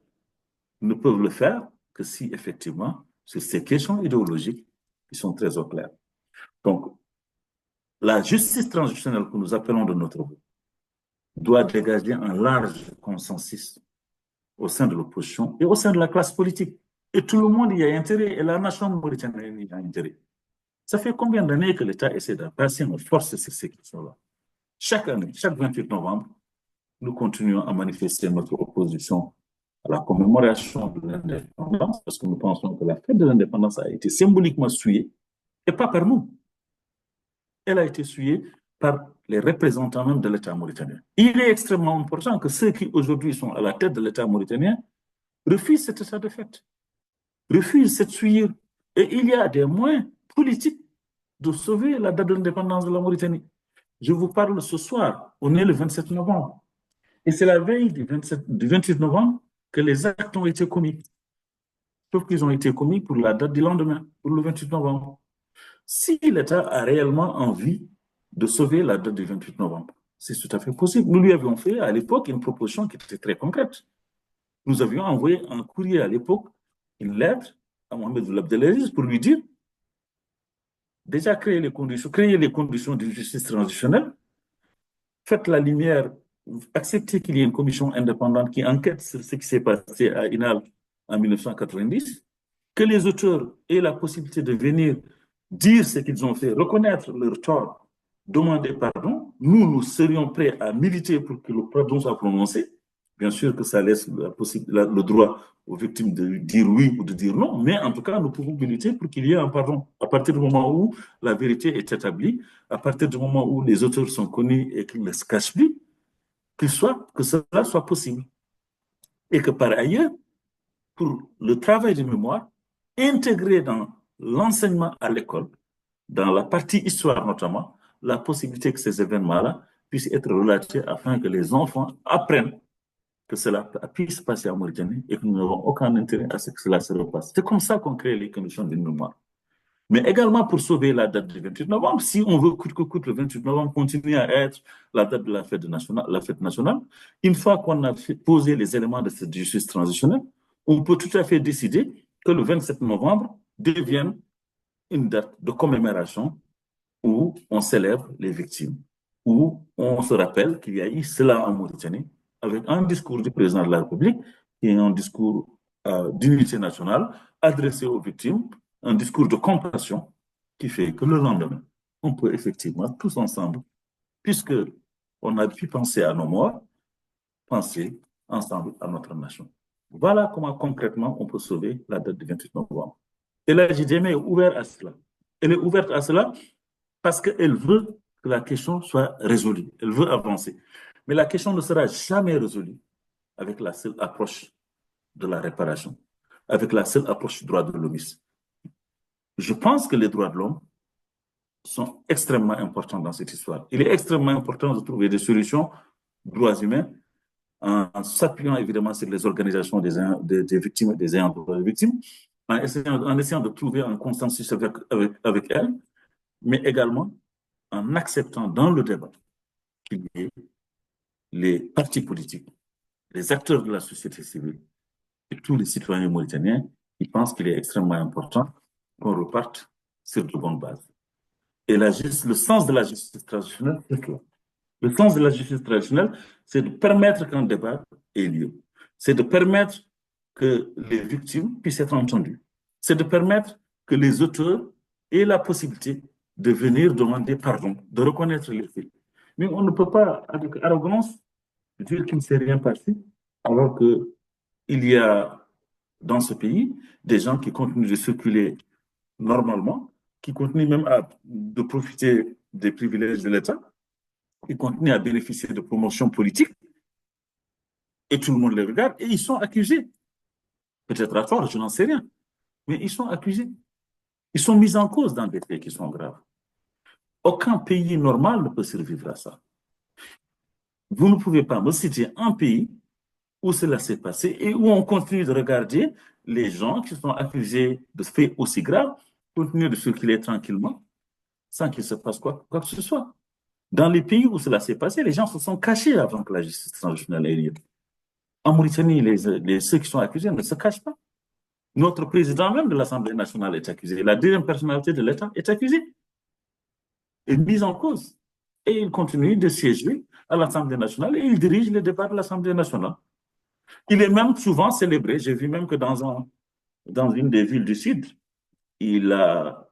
ne peuvent le faire que si, effectivement, sur ces questions idéologiques, ils sont très au clair. Donc, la justice transitionnelle que nous appelons de notre vœu doit dégager un large consensus au sein de l'opposition et au sein de la classe politique. Et tout le monde y a intérêt, et la nation mauritanienne y a intérêt. Ça fait combien d'années que l'État essaie de passer une force sur ces questions-là? Chaque année, chaque 28 novembre, nous continuons à manifester notre opposition à la commémoration de l'indépendance, parce que nous pensons que la fête de l'indépendance a été symboliquement souillée, et pas par nous. Elle a été souillée par les représentants même de l'État mauritanien. Il est extrêmement important que ceux qui aujourd'hui sont à la tête de l'État mauritanien refusent cet état de fait, refusent cette souillure. Et il y a des moyens politiques de sauver la date de l'indépendance de la Mauritanie. Je vous parle ce soir, on est le 27 novembre. Et c'est la veille du 28 novembre que les actes ont été commis. Sauf qu'ils ont été commis pour la date du lendemain, pour le 28 novembre. Si l'État a réellement envie de sauver la date du 28 novembre, c'est tout à fait possible. Nous lui avions fait à l'époque une proposition qui était très concrète. Nous avions envoyé un courrier à l'époque, une lettre à Mohamed Abdelaziz pour lui dire déjà créer les conditions d'une justice transitionnelle, faites la lumière, acceptez qu'il y ait une commission indépendante qui enquête sur ce qui s'est passé à Inal en 1990, que les auteurs aient la possibilité de venir dire ce qu'ils ont fait, reconnaître leur tort, demander pardon. Nous serions prêts à militer pour que le pardon soit prononcé. Bien sûr que ça laisse le droit aux victimes de dire oui ou de dire non, mais en tout cas, nous pouvons militer pour qu'il y ait un pardon. À partir du moment où la vérité est établie, à partir du moment où les auteurs sont connus et qu'ils ne se cachent plus, que cela soit possible. Et que par ailleurs, pour le travail de mémoire, intégrer dans l'enseignement à l'école, dans la partie histoire notamment, la possibilité que ces événements-là puissent être relatés afin que les enfants apprennent que cela puisse passer en Mauritanie et que nous n'avons aucun intérêt à ce que cela se repasse. C'est comme ça qu'on crée les conditions d'une mémoire. Mais également pour sauver la date du 28 novembre, si on veut coûte que coûte le 28 novembre continuer à être la date de la fête nationale, une fois qu'on a posé les éléments de cette justice transitionnelle, on peut tout à fait décider que le 27 novembre devienne une date de commémoration où on célèbre les victimes, où on se rappelle qu'il y a eu cela en Mauritanie, avec un discours du président de la République, qui est un discours d'unité nationale adressé aux victimes, un discours de compassion qui fait que le lendemain, on peut effectivement, tous ensemble, puisque on a pu penser à nos morts, penser ensemble à notre nation. Voilà comment concrètement on peut sauver la date du 28 novembre. Et la JDM est ouverte à cela. Elle est ouverte à cela parce qu'elle veut que la question soit résolue. Elle veut avancer. Mais la question ne sera jamais résolue avec la seule approche de la réparation, avec la seule approche du droit de l'homme. Je pense que les droits de l'homme sont extrêmement importants dans cette histoire. Il est extrêmement important de trouver des solutions droits humains en s'appuyant évidemment sur les organisations des victimes et des ayants droit des victimes, en essayant de trouver un consensus avec elles, mais également en acceptant dans le débat qu'il y ait les partis politiques, les acteurs de la société civile et tous les citoyens mauritaniens qui pensent qu'il est extrêmement important qu'on reparte sur de bonnes bases. Et le sens de la justice traditionnelle, c'est cela. Le sens de la justice traditionnelle, c'est de permettre qu'un débat ait lieu. C'est de permettre que les victimes puissent être entendues. C'est de permettre que les auteurs aient la possibilité de venir demander pardon, de reconnaître les faits. Mais on ne peut pas, avec arrogance, dire qu'il ne s'est rien passé, alors qu'il y a dans ce pays des gens qui continuent de circuler normalement, qui continuent même de profiter des privilèges de l'État, qui continuent à bénéficier de promotions politiques, et tout le monde les regarde, et ils sont accusés. Peut-être à tort, je n'en sais rien, mais ils sont accusés. Ils sont mis en cause dans des faits qui sont graves. Aucun pays normal ne peut survivre à ça. Vous ne pouvez pas me citer un pays où cela s'est passé et où on continue de regarder les gens qui sont accusés de faits aussi graves continuer de circuler tranquillement sans qu'il se passe quoi que ce soit. Dans les pays où cela s'est passé, les gens se sont cachés avant que la justice transitionnelle ait lieu. En Mauritanie, ceux qui sont accusés ne se cachent pas. Notre président même de l'Assemblée nationale est accusé. La deuxième personnalité de l'État est accusée et mise en cause. Et il continue de siéger à l'Assemblée nationale et il dirige les débats de l'Assemblée nationale. Il est même souvent célébré. J'ai vu même que dans une des villes du Sud, il a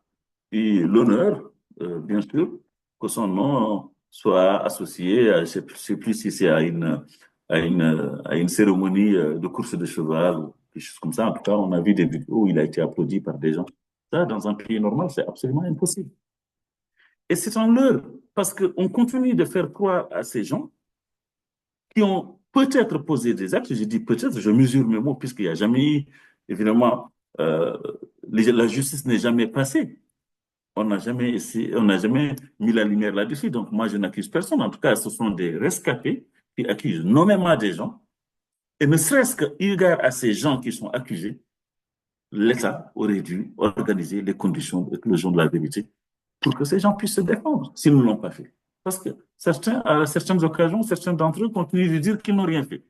eu l'honneur, bien sûr, que son nom soit associé, je ne sais plus si c'est à une cérémonie de course de cheval ou quelque chose comme ça. En tout cas, on a vu des vidéos où il a été applaudi par des gens. Ça, dans un pays normal, c'est absolument impossible. Et c'est un leurre, parce qu'on continue de faire croire à ces gens qui ont peut-être posé des actes, je dis peut-être, je mesure mes mots, puisqu'il n'y a jamais eu, évidemment, la justice n'est jamais passée. On n'a jamais mis la lumière là-dessus. Donc, moi, je n'accuse personne. En tout cas, ce sont des rescapés qui accusent nommément des gens. Et ne serait-ce qu'au égard à ces gens qui sont accusés, l'État aurait dû organiser les conditions d'éclosion de la vérité pour que ces gens puissent se défendre, s'ils ne l'ont pas fait. Parce que à certaines occasions, certains d'entre eux continuent de dire qu'ils n'ont rien fait.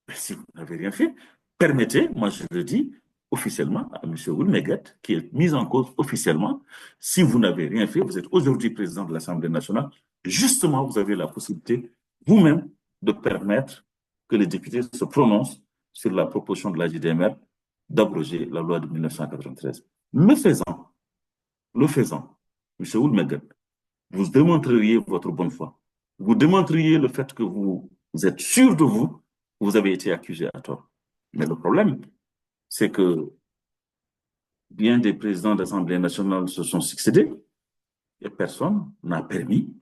Mais si vous n'avez rien fait, permettez, moi je le dis, officiellement à M. Oulmeguet, qui est mis en cause officiellement. Si vous n'avez rien fait, vous êtes aujourd'hui président de l'Assemblée nationale, justement, vous avez la possibilité vous-même de permettre que les députés se prononcent sur la proposition de la JDMR d'abroger la loi de 1993. Le faisant, M. Oulmeguet, vous démontreriez votre bonne foi. Vous démontreriez le fait que vous êtes sûr de vous, vous avez été accusé à tort. Mais le problème, c'est que bien des présidents d'Assemblée nationale se sont succédés et personne n'a permis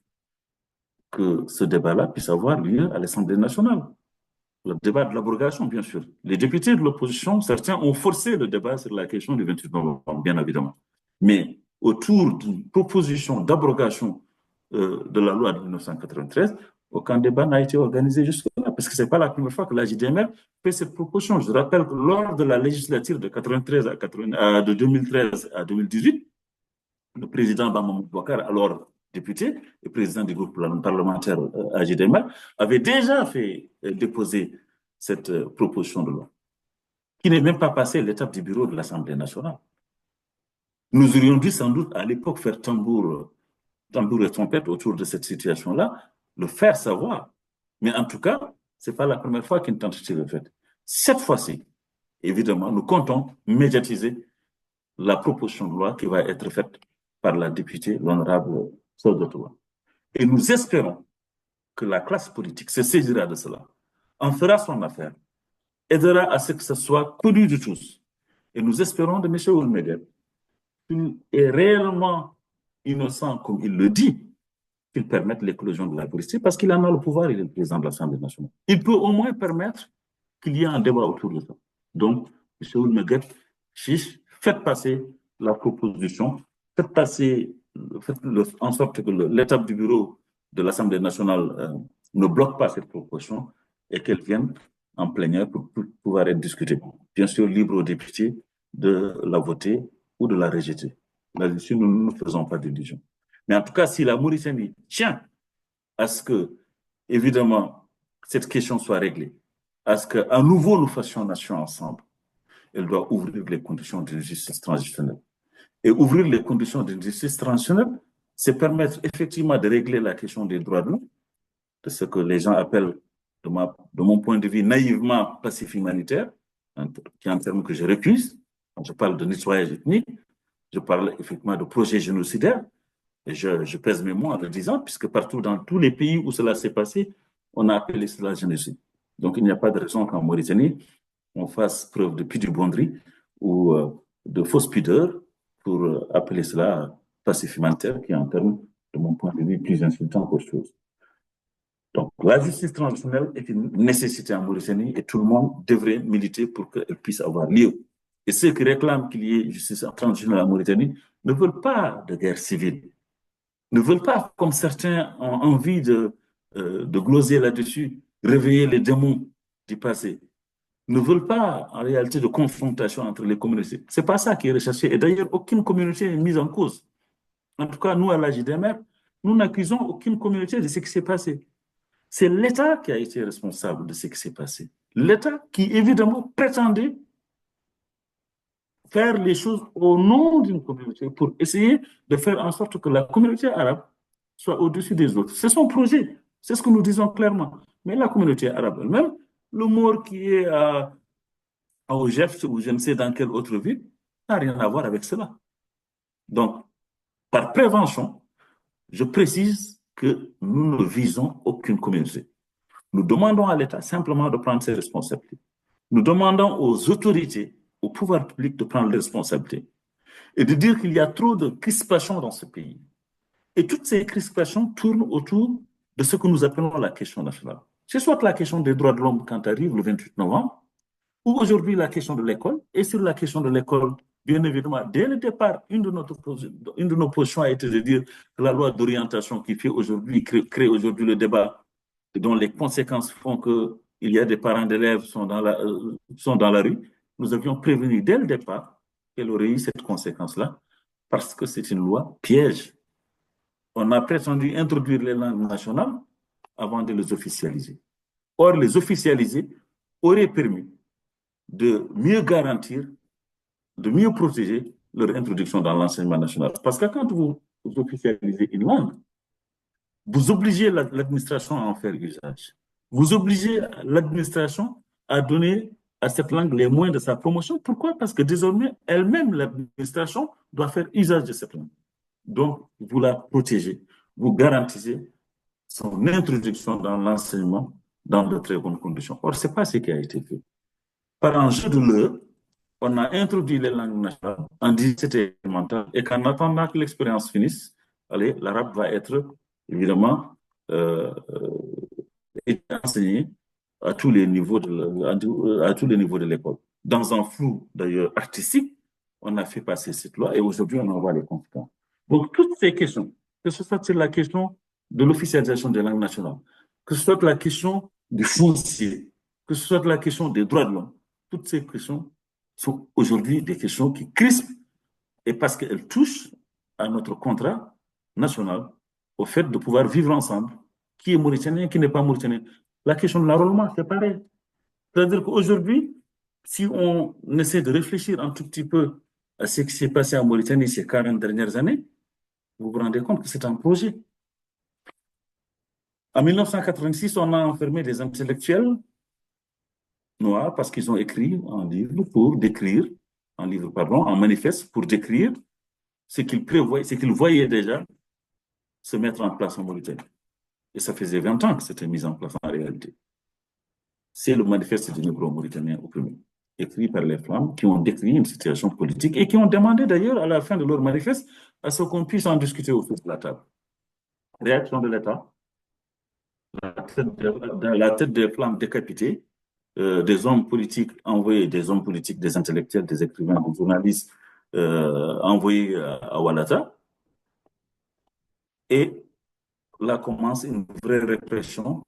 que ce débat-là puisse avoir lieu à l'Assemblée nationale. Le débat de l'abrogation, bien sûr. Les députés de l'opposition, certains ont forcé le débat sur la question du 28 novembre, bien évidemment. Mais autour d'une proposition d'abrogation de la loi de 1993, aucun débat n'a été organisé jusque-là, parce que ce n'est pas la première fois que la JDMR fait cette proposition. Je rappelle que lors de la législature de 2013 à 2018, le président Bamamou Bouakar, alors député et président du groupe parlementaire AJDMR, avait déjà fait déposer cette proposition de loi, qui n'est même pas passée l'étape du bureau de l'Assemblée nationale. Nous aurions dû sans doute à l'époque faire tambour et trompette autour de cette situation-là, le faire savoir. Mais en tout cas, ce n'est pas la première fois qu'une tentative est faite. Cette fois-ci, évidemment, nous comptons médiatiser la proposition de loi qui va être faite par la députée, l'honorable Sodotoa. Et nous espérons que la classe politique se saisira de cela, en fera son affaire, aidera à ce que ce soit connu de tous. Et nous espérons de M. Oulmeguet qu'il est réellement innocent, comme il le dit, qu'il permette l'éclosion de la politique, parce qu'il en a le pouvoir, il est le président de l'Assemblée nationale. Il peut au moins permettre qu'il y ait un débat autour de ça. Donc, M. Oulmeguet, faites passer la proposition, faites en sorte que l'étape du bureau de l'Assemblée nationale ne bloque pas cette proposition et qu'elle vienne en plénière pour pouvoir être discutée. Bien sûr, libre aux députés de la voter ou de la rejeter. Là-dessus, nous ne faisons pas d'illusions. Mais en tout cas, si la Mauritanie tient à ce que, évidemment, cette question soit réglée, à ce qu'à nouveau nous fassions nation ensemble, elle doit ouvrir les conditions d'une justice transitionnelle. Et ouvrir les conditions d'une justice transitionnelle, c'est permettre effectivement de régler la question des droits de l'homme, de ce que les gens appellent, de mon point de vue, naïvement passif humanitaire, qui est un terme que je récuse. Je parle de nettoyage ethnique, je parle effectivement de projet génocidaire, et je pèse mes mots en le disant, puisque partout dans tous les pays où cela s'est passé, on a appelé cela génocide. Donc il n'y a pas de raison qu'en Mauritanie, on fasse preuve de pudibonderie ou de fausse pudeur pour appeler cela passif humanitaire, qui est un terme, de mon point de vue, plus insultant qu'autre chose. Donc, la justice transitionnelle est une nécessité en Mauritanie et tout le monde devrait militer pour qu'elle puisse avoir lieu. Et ceux qui réclament qu'il y ait justice transitionnelle en Mauritanie ne veulent pas de guerre civile, ne veulent pas, comme certains ont envie de gloser là-dessus, réveiller les démons du passé, ne veulent pas, en réalité, de confrontation entre les communautés. Ce n'est pas ça qui est recherché. Et d'ailleurs, aucune communauté n'est mise en cause. En tout cas, nous, à la JDMR, nous n'accusons aucune communauté de ce qui s'est passé. C'est l'État qui a été responsable de ce qui s'est passé. L'État qui, évidemment, prétendait faire les choses au nom d'une communauté pour essayer de faire en sorte que la communauté arabe soit au-dessus des autres. C'est son projet. C'est ce que nous disons clairement. Mais la communauté arabe elle-même, le mort qui est à Oujef ou je ne sais dans quelle autre ville, n'a rien à voir avec cela. Donc, par prévention, je précise que nous ne visons aucune communauté. Nous demandons à l'État simplement de prendre ses responsabilités. Nous demandons aux autorités, au pouvoir public de prendre les responsabilités et de dire qu'il y a trop de crispations dans ce pays. Et toutes ces crispations tournent autour de ce que nous appelons la question nationale. C'est soit la question des droits de l'homme quand arrive le 28 novembre, ou aujourd'hui la question de l'école. Et sur la question de l'école, bien évidemment, dès le départ, une de nos positions a été de dire que la loi d'orientation qui fait aujourd'hui, crée aujourd'hui le débat, dont les conséquences font qu'il y a des parents d'élèves qui sont dans la rue, nous avions prévenu dès le départ qu'elle aurait eu cette conséquence-là, parce que c'est une loi piège. On a prétendu introduire les langues nationales avant de les officialiser. Or, les officialiser aurait permis de mieux garantir de mieux protéger leur introduction dans l'enseignement national. Parce que quand vous officialisez une langue, vous obligez l'administration à en faire usage. Vous obligez l'administration à donner à cette langue les moyens de sa promotion. Pourquoi? Parce que désormais, elle-même, l'administration, doit faire usage de cette langue. Donc, vous la protégez, vous garantissez son introduction dans l'enseignement dans de très bonnes conditions. Or, ce n'est pas ce qui a été fait. Par un jeu de l'heure, on a introduit les langues nationales en disant que c'était élémentaire et qu'en attendant que l'expérience finisse, allez, l'arabe va être évidemment enseigné à tous les niveaux de l'école. Dans un flou d'ailleurs artistique, on a fait passer cette loi et aujourd'hui on en voit les conséquences. Donc toutes ces questions, que ce soit la question de l'officialisation des langues nationales, que ce soit la question du foncier, que ce soit la question des droits de l'homme, toutes ces questions sont aujourd'hui des questions qui crispent et parce qu'elles touchent à notre contrat national, au fait de pouvoir vivre ensemble, qui est mauritanien, qui n'est pas mauritanien. La question de l'enrôlement, c'est pareil. C'est-à-dire qu'aujourd'hui, si on essaie de réfléchir un tout petit peu à ce qui s'est passé en Mauritanie ces 40 dernières années, vous vous rendez compte que c'est un projet. En 1986, on a enfermé des intellectuels noirs parce qu'ils ont écrit un livre pour décrire, un manifeste pour décrire ce qu'ils voyaient déjà se mettre en place en Mauritanie. Et ça faisait 20 ans que c'était mis en place en réalité. C'est le manifeste du Négro-Mauritanien opprimé, écrit par les femmes qui ont décrit une situation politique et qui ont demandé d'ailleurs à la fin de leur manifeste à ce qu'on puisse en discuter autour de la table. Réaction de l'État, la tête des flammes décapitées, des hommes politiques envoyés, des hommes politiques, des intellectuels, des écrivains, des journalistes envoyés à Ouattara. Et là commence une vraie répression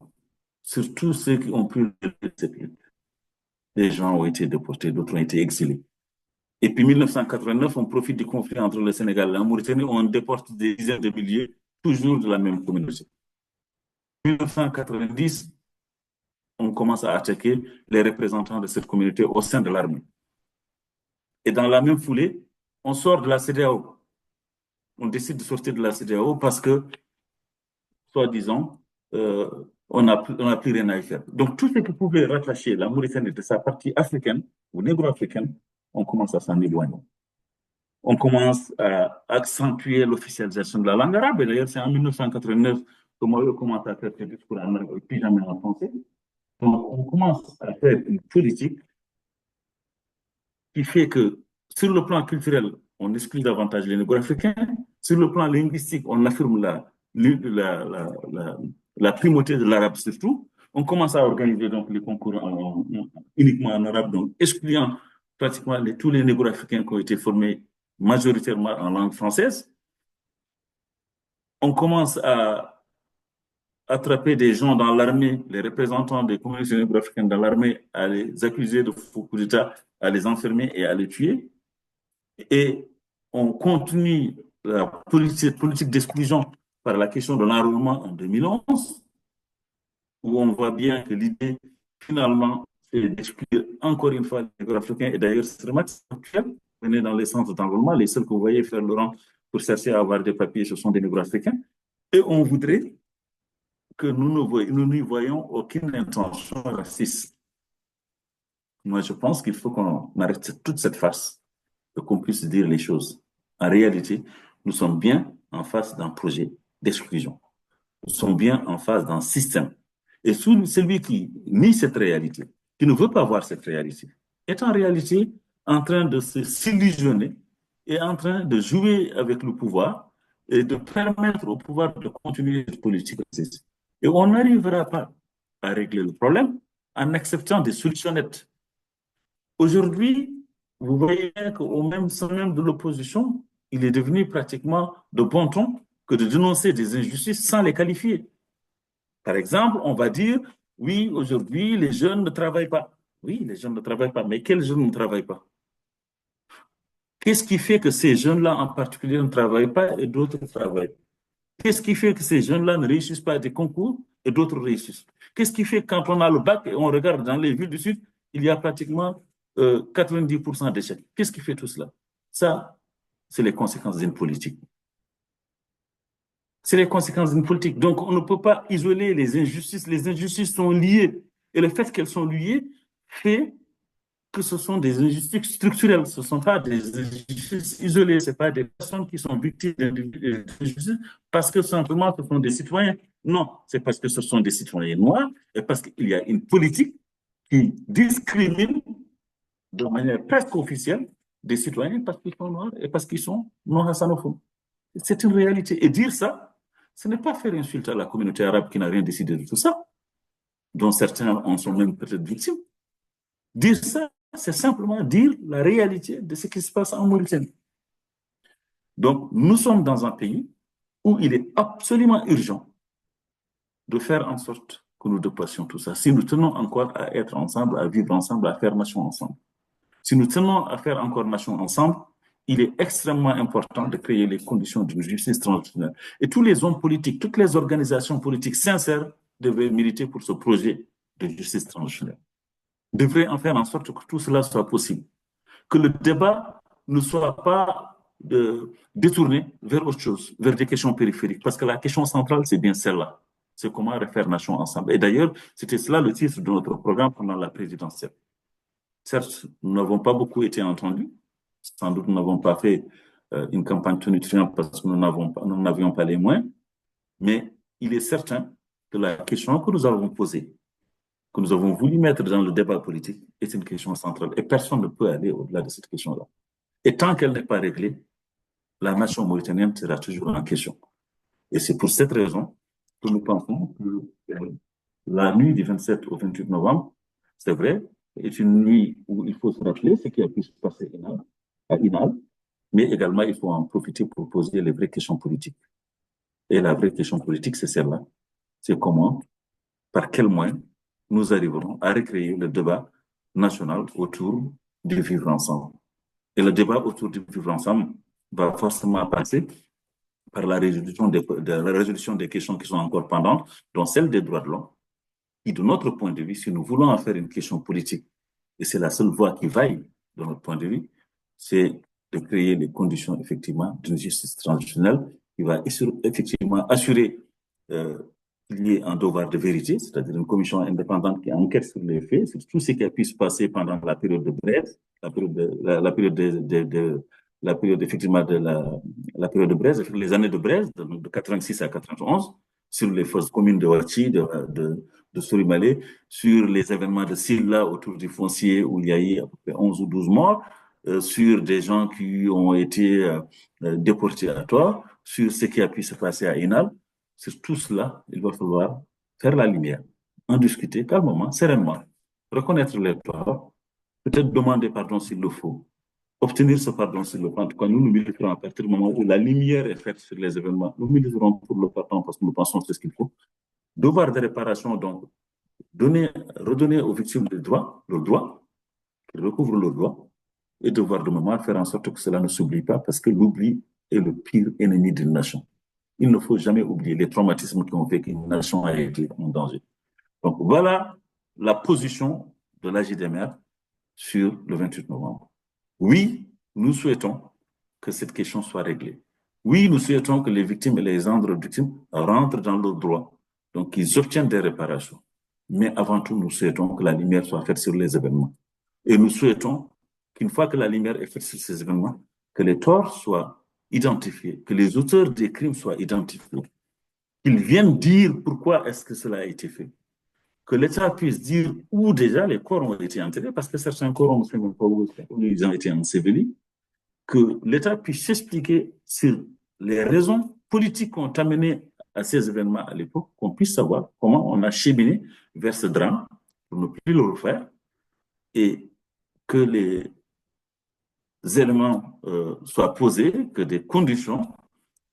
sur tous ceux qui ont pu cette lutte. Des gens ont été déportés, d'autres ont été exilés. Et puis 1989, on profite du conflit entre le Sénégal et la Mauritanie, on déporte des dizaines de milliers, toujours de la même communauté. 1990, on commence à attaquer les représentants de cette communauté au sein de l'armée. Et dans la même foulée, on sort de la CEDEAO. On décide de sortir de la CEDEAO parce que, soi-disant, on n'a plus rien à y faire. Donc, tout ce qui pouvait rattacher la Mauritanie de sa partie africaine ou négro-africaine, on commence à s'en éloigner. On commence à accentuer l'officialisation de la langue arabe. Et d'ailleurs, c'est en 1989 que moi, je commence à faire ce discours en arabe, puis jamais en français. Donc, on commence à faire une politique qui fait que, sur le plan culturel, on exclut davantage les négro-africains. Sur le plan linguistique, on affirme la primauté de l'arabe surtout. On commence à organiser donc les concours uniquement en arabe, donc excluant pratiquement tous les négro-africains qui ont été formés majoritairement en langue française. On commence à attraper des gens dans l'armée, les représentants des communautés négro-africaines dans l'armée, à les accuser de faux coups d'État, à les enfermer et à les tuer. Et on continue la politique d'exclusion par la question de l'enrôlement en 2011, où on voit bien que l'idée, finalement, c'est d'exclure encore une fois les négro-africains. Et d'ailleurs, c'est remarquable, venez dans les centres d'enrôlement, les seuls que vous voyez faire le rang pour chercher à avoir des papiers, ce sont des négro-africains. Et on voudrait que nous n'y voyons aucune intention raciste. Moi, je pense qu'il faut qu'on arrête toute cette farce et qu'on puisse dire les choses. En réalité, nous sommes bien en face d'un projet d'exclusion. Nous sommes bien en face d'un système. Et celui qui nie cette réalité, qui ne veut pas voir cette réalité, est en réalité en train de s'illusionner et en train de jouer avec le pouvoir et de permettre au pouvoir de continuer cette politique raciste. Et on n'arrivera pas à régler le problème en acceptant des solutions nettes. Aujourd'hui, vous voyez qu'au même sein même de l'opposition, il est devenu pratiquement de bon ton que de dénoncer des injustices sans les qualifier. Par exemple, on va dire, oui, aujourd'hui, les jeunes ne travaillent pas. Oui, les jeunes ne travaillent pas, mais quels jeunes ne travaillent pas? Qu'est-ce qui fait que ces jeunes-là en particulier ne travaillent pas et d'autres travaillent? Qu'est-ce qui fait que ces jeunes-là ne réussissent pas à des concours et d'autres réussissent? Qu'est-ce qui fait que quand on a le bac et on regarde dans les villes du Sud, il y a pratiquement 90% d'échecs. Qu'est-ce qui fait tout cela? Ça, c'est les conséquences d'une politique. C'est les conséquences d'une politique. Donc, on ne peut pas isoler les injustices. Les injustices sont liées. Et le fait qu'elles sont liées fait que ce sont des injustices structurelles. Ce ne sont pas des injustices isolées. Ce ne sont pas des personnes qui sont victimes d'injustices parce que simplement ce sont des citoyens. Non, c'est parce que ce sont des citoyens noirs et parce qu'il y a une politique qui discrimine de manière presque officielle des citoyens parce qu'ils sont noirs et parce qu'ils sont non hassanophones. C'est une réalité. Et dire ça, ce n'est pas faire insulte à la communauté arabe qui n'a rien décidé de tout ça, dont certains en sont même peut-être victimes. Dire ça, c'est simplement dire la réalité de ce qui se passe en Mauritanie. Donc, nous sommes dans un pays où il est absolument urgent de faire en sorte que nous dépassions tout ça. Si nous tenons encore à être ensemble, à vivre ensemble, à faire nation ensemble. Si nous tenons à faire encore nation ensemble, il est extrêmement important de créer les conditions d'une justice transitionnelle. Et tous les hommes politiques, toutes les organisations politiques sincères devraient militer pour ce projet de justice transitionnelle. Devraient en faire en sorte que tout cela soit possible. Que le débat ne soit pas détourné vers autre chose, vers des questions périphériques. Parce que la question centrale, c'est bien celle-là. C'est comment refaire nation ensemble. Et d'ailleurs, c'était cela le titre de notre programme pendant la présidentielle. Certes, nous n'avons pas beaucoup été entendus. Sans doute, nous n'avons pas fait une campagne tonitruante parce que nous n'avions pas les moyens. Mais il est certain que la question que nous avons posée, que nous avons voulu mettre dans le débat politique, est une question centrale. Et personne ne peut aller au-delà de cette question-là. Et tant qu'elle n'est pas réglée, la nation mauritanienne sera toujours en question. Et c'est pour cette raison que nous pensons que la nuit du 27 au 28 novembre, c'est vrai, est une nuit où il faut se rappeler ce qui a pu se passer à Inal, mais également il faut en profiter pour poser les vraies questions politiques. Et la vraie question politique, c'est celle-là. C'est comment, par quels moyens, nous arriverons à recréer le débat national autour du vivre ensemble. Et le débat autour du vivre ensemble va forcément passer par la résolution des questions qui sont encore pendantes, dont celle des droits de l'homme. Et de notre point de vue, si nous voulons en faire une question politique, et c'est la seule voie qui vaille de notre point de vue, c'est de créer les conditions effectivement d'une justice transitionnelle qui va effectivement assurer qu'il y ait un devoir de vérité, c'est-à-dire une commission indépendante qui enquête sur les faits, sur tout ce qui a pu se passer pendant la période de Brest, la période effectivement de la période de Brest, les années de Brest, de 86 à 91, sur les forces communes de Ouachi, de Sorimale, sur les événements de Silla autour du foncier où il y a eu à peu près 11 ou 12 morts, sur des gens qui ont été déportés à tort, sur ce qui a pu se passer à Inal. Sur tout cela, il va falloir faire la lumière, en discuter calmement, sereinement, reconnaître les torts, peut-être demander pardon s'il le faut, obtenir ce pardon s'il le faut. En tout cas, nous militerons à partir du moment où la lumière est faite sur les événements. Nous militerons pour le pardon parce que nous pensons que c'est ce qu'il faut. Devoir de réparation, donc, redonner aux victimes le droit, qu'ils recouvrent le droit, et devoir de mémoire faire en sorte que cela ne s'oublie pas parce que l'oubli est le pire ennemi d'une nation. Il ne faut jamais oublier les traumatismes qui ont fait qu'une nation a été en danger. Donc, voilà la position de l'AJDMR sur le 28 novembre. Oui, nous souhaitons que cette question soit réglée. Oui, nous souhaitons que les victimes et les gendres victimes rentrent dans leurs droits, donc qu'ils obtiennent des réparations. Mais avant tout, nous souhaitons que la lumière soit faite sur les événements. Et nous souhaitons qu'une fois que la lumière est faite sur ces événements, que les torts soient identifiés, que les auteurs des crimes soient identifiés, qu'ils viennent dire pourquoi est-ce que cela a été fait, que l'État puisse dire où déjà les corps ont été enterrés, parce que certains corps, on ne sait même pas où ils ont été ensevelis, que l'État puisse s'expliquer sur les raisons politiques qui ont amené à ces événements à l'époque, qu'on puisse savoir comment on a cheminé vers ce drame pour ne plus le refaire, et que les éléments soient posés, que des conditions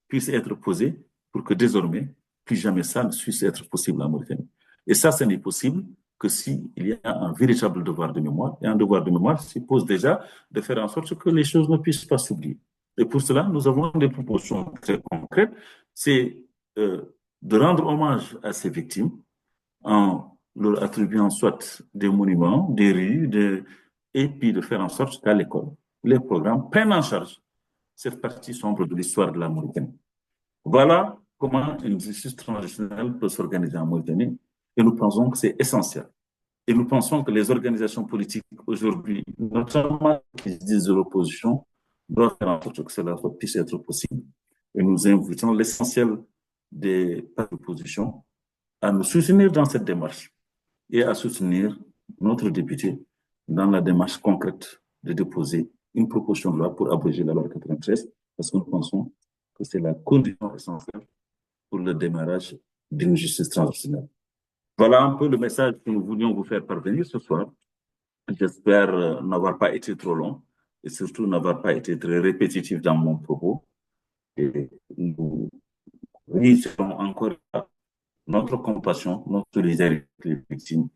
puissent être posées pour que désormais, plus jamais ça ne puisse être possible en Mauritanie. Et ça, ce n'est possible que s'il y a un véritable devoir de mémoire. Et un devoir de mémoire suppose déjà de faire en sorte que les choses ne puissent pas s'oublier. Et pour cela, nous avons des propositions très concrètes. C'est de rendre hommage à ces victimes en leur attribuant soit des monuments, des rues, et puis de faire en sorte qu'à l'école, les programmes prennent en charge cette partie sombre de l'histoire de la Mauritanie. Voilà comment une justice transitionnelle peut s'organiser en Mauritanie et nous pensons que c'est essentiel. Et nous pensons que les organisations politiques aujourd'hui, notamment qui se disent de l'opposition, doivent faire en sorte que cela puisse être possible. Et nous invitons l'essentiel des partis d'opposition à nous soutenir dans cette démarche et à soutenir notre député dans la démarche concrète de déposer une proposition de loi pour abroger la loi 93, parce que nous pensons que c'est la condition essentielle pour le démarrage d'une justice transitionnelle. Voilà un peu le message que nous voulions vous faire parvenir ce soir. J'espère n'avoir pas été trop long et surtout n'avoir pas été très répétitif dans mon propos. Et nous réitérons encore notre compassion, notre solidarité avec les victimes,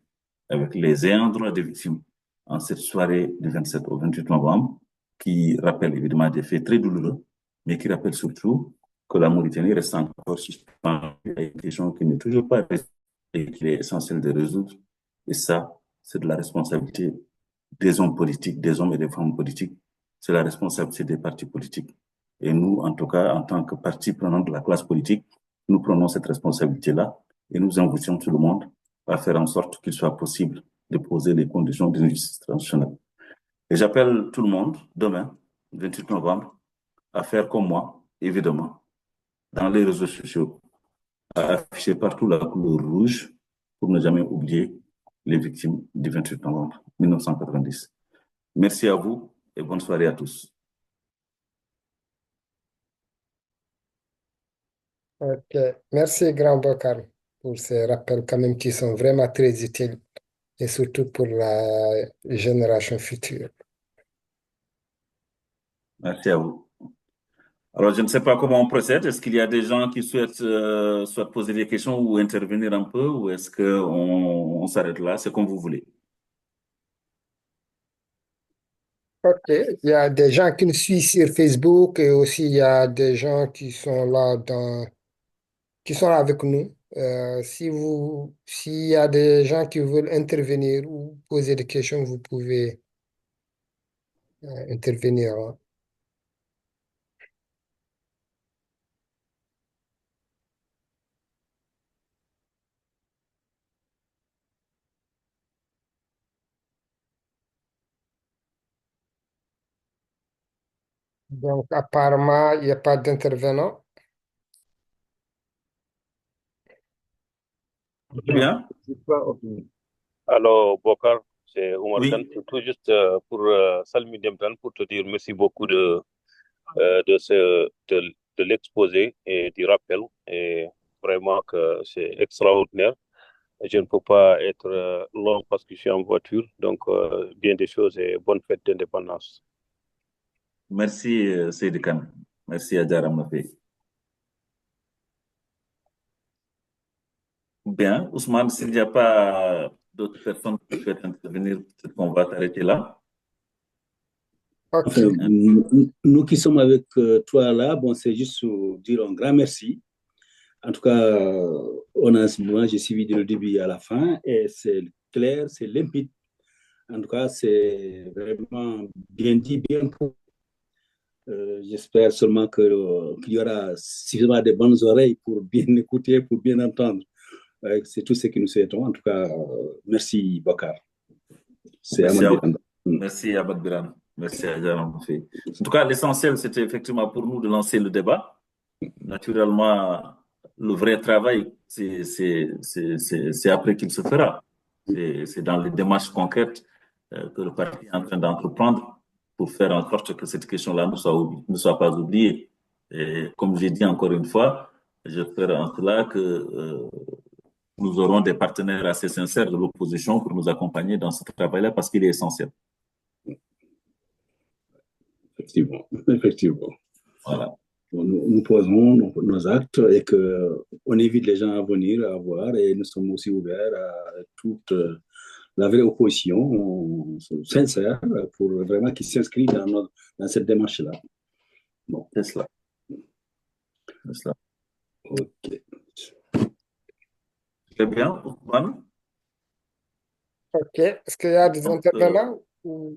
avec les ayants droit des victimes en cette soirée du 27 au 28 novembre, qui rappelle évidemment des faits très douloureux, mais qui rappelle surtout que la Mauritanie reste encore suspendue à une question qui n'est toujours pas résolue et qu'il est essentiel de résoudre. Et ça, c'est de la responsabilité des hommes politiques, des hommes et des femmes politiques. C'est la responsabilité des partis politiques. Et nous, en tout cas, en tant que parti prenant de la classe politique, nous prenons cette responsabilité-là et nous invitons tout le monde à faire en sorte qu'il soit possible de poser les conditions d'une justice transitionnelle. Et j'appelle tout le monde, demain, 28 novembre, à faire comme moi, évidemment, dans les réseaux sociaux, à afficher partout la couleur rouge pour ne jamais oublier les victimes du 28 novembre 1990. Merci à vous et bonne soirée à tous. Ok, merci Grand Bokar pour ces rappels quand même qui sont vraiment très utiles et surtout pour la génération future. Merci à vous. Alors, je ne sais pas comment on procède. Est-ce qu'il y a des gens qui souhaitent soit poser des questions ou intervenir un peu, ou est-ce qu'on s'arrête là? C'est comme vous voulez. Ok, il y a des gens qui nous suivent sur Facebook et aussi il y a des gens qui sont là qui sont là avec nous. S'il y a des gens qui veulent intervenir ou poser des questions, vous pouvez intervenir, hein. Donc, apparemment, il n'y a pas d'intervenant. Très bien. Alors, Bokar, c'est Omar Oui. Khan. Tout juste pour Salmi Demtan, pour te dire merci beaucoup de l'exposé et du rappel. Et vraiment que c'est extraordinaire. Je ne peux pas être long parce que je suis en voiture. Donc, bien des choses et bonne fête d'indépendance. Merci, Seyd Khan. Merci, Adjara Mafé. Bien, Ousmane, s'il n'y a pas d'autres personnes qui souhaitent intervenir, peut-être qu'on va t'arrêter là. Ok, Enfin, nous qui sommes avec toi là, bon, c'est juste pour dire un grand merci. En tout cas, honnêtement, j'ai suivi du début à la fin et c'est clair, c'est limpide. En tout cas, c'est vraiment bien dit, bien pour. J'espère seulement qu'il y aura suffisamment de bonnes oreilles pour bien écouter, pour bien entendre. C'est tout ce que nous souhaitons. En tout cas, merci, Bokar. C'est Merci à Ahmad vous. Birane. Merci, Abad Biran. Merci, Adjara Mafé. En tout cas, l'essentiel, c'était effectivement pour nous de lancer le débat. Naturellement, le vrai travail, c'est après qu'il se fera. C'est dans les démarches concrètes que le parti est en train d'entreprendre pour faire en sorte que cette question-là ne soit pas oubliée. Et comme j'ai dit encore une fois, j'espère en cela que nous aurons des partenaires assez sincères de l'opposition pour nous accompagner dans ce travail-là parce qu'il est essentiel. Effectivement, effectivement. Voilà. Nous posons nos actes et qu'on invite les gens à venir, à voir, et nous sommes aussi ouverts à toute la vraie opposition sincère pour vraiment qu'ils s'inscrivent dans cette démarche-là. Bon. C'est cela. C'est cela. Ok. Très bien, Ousmane. ok. Est-ce qu'il y a des intervenants ou...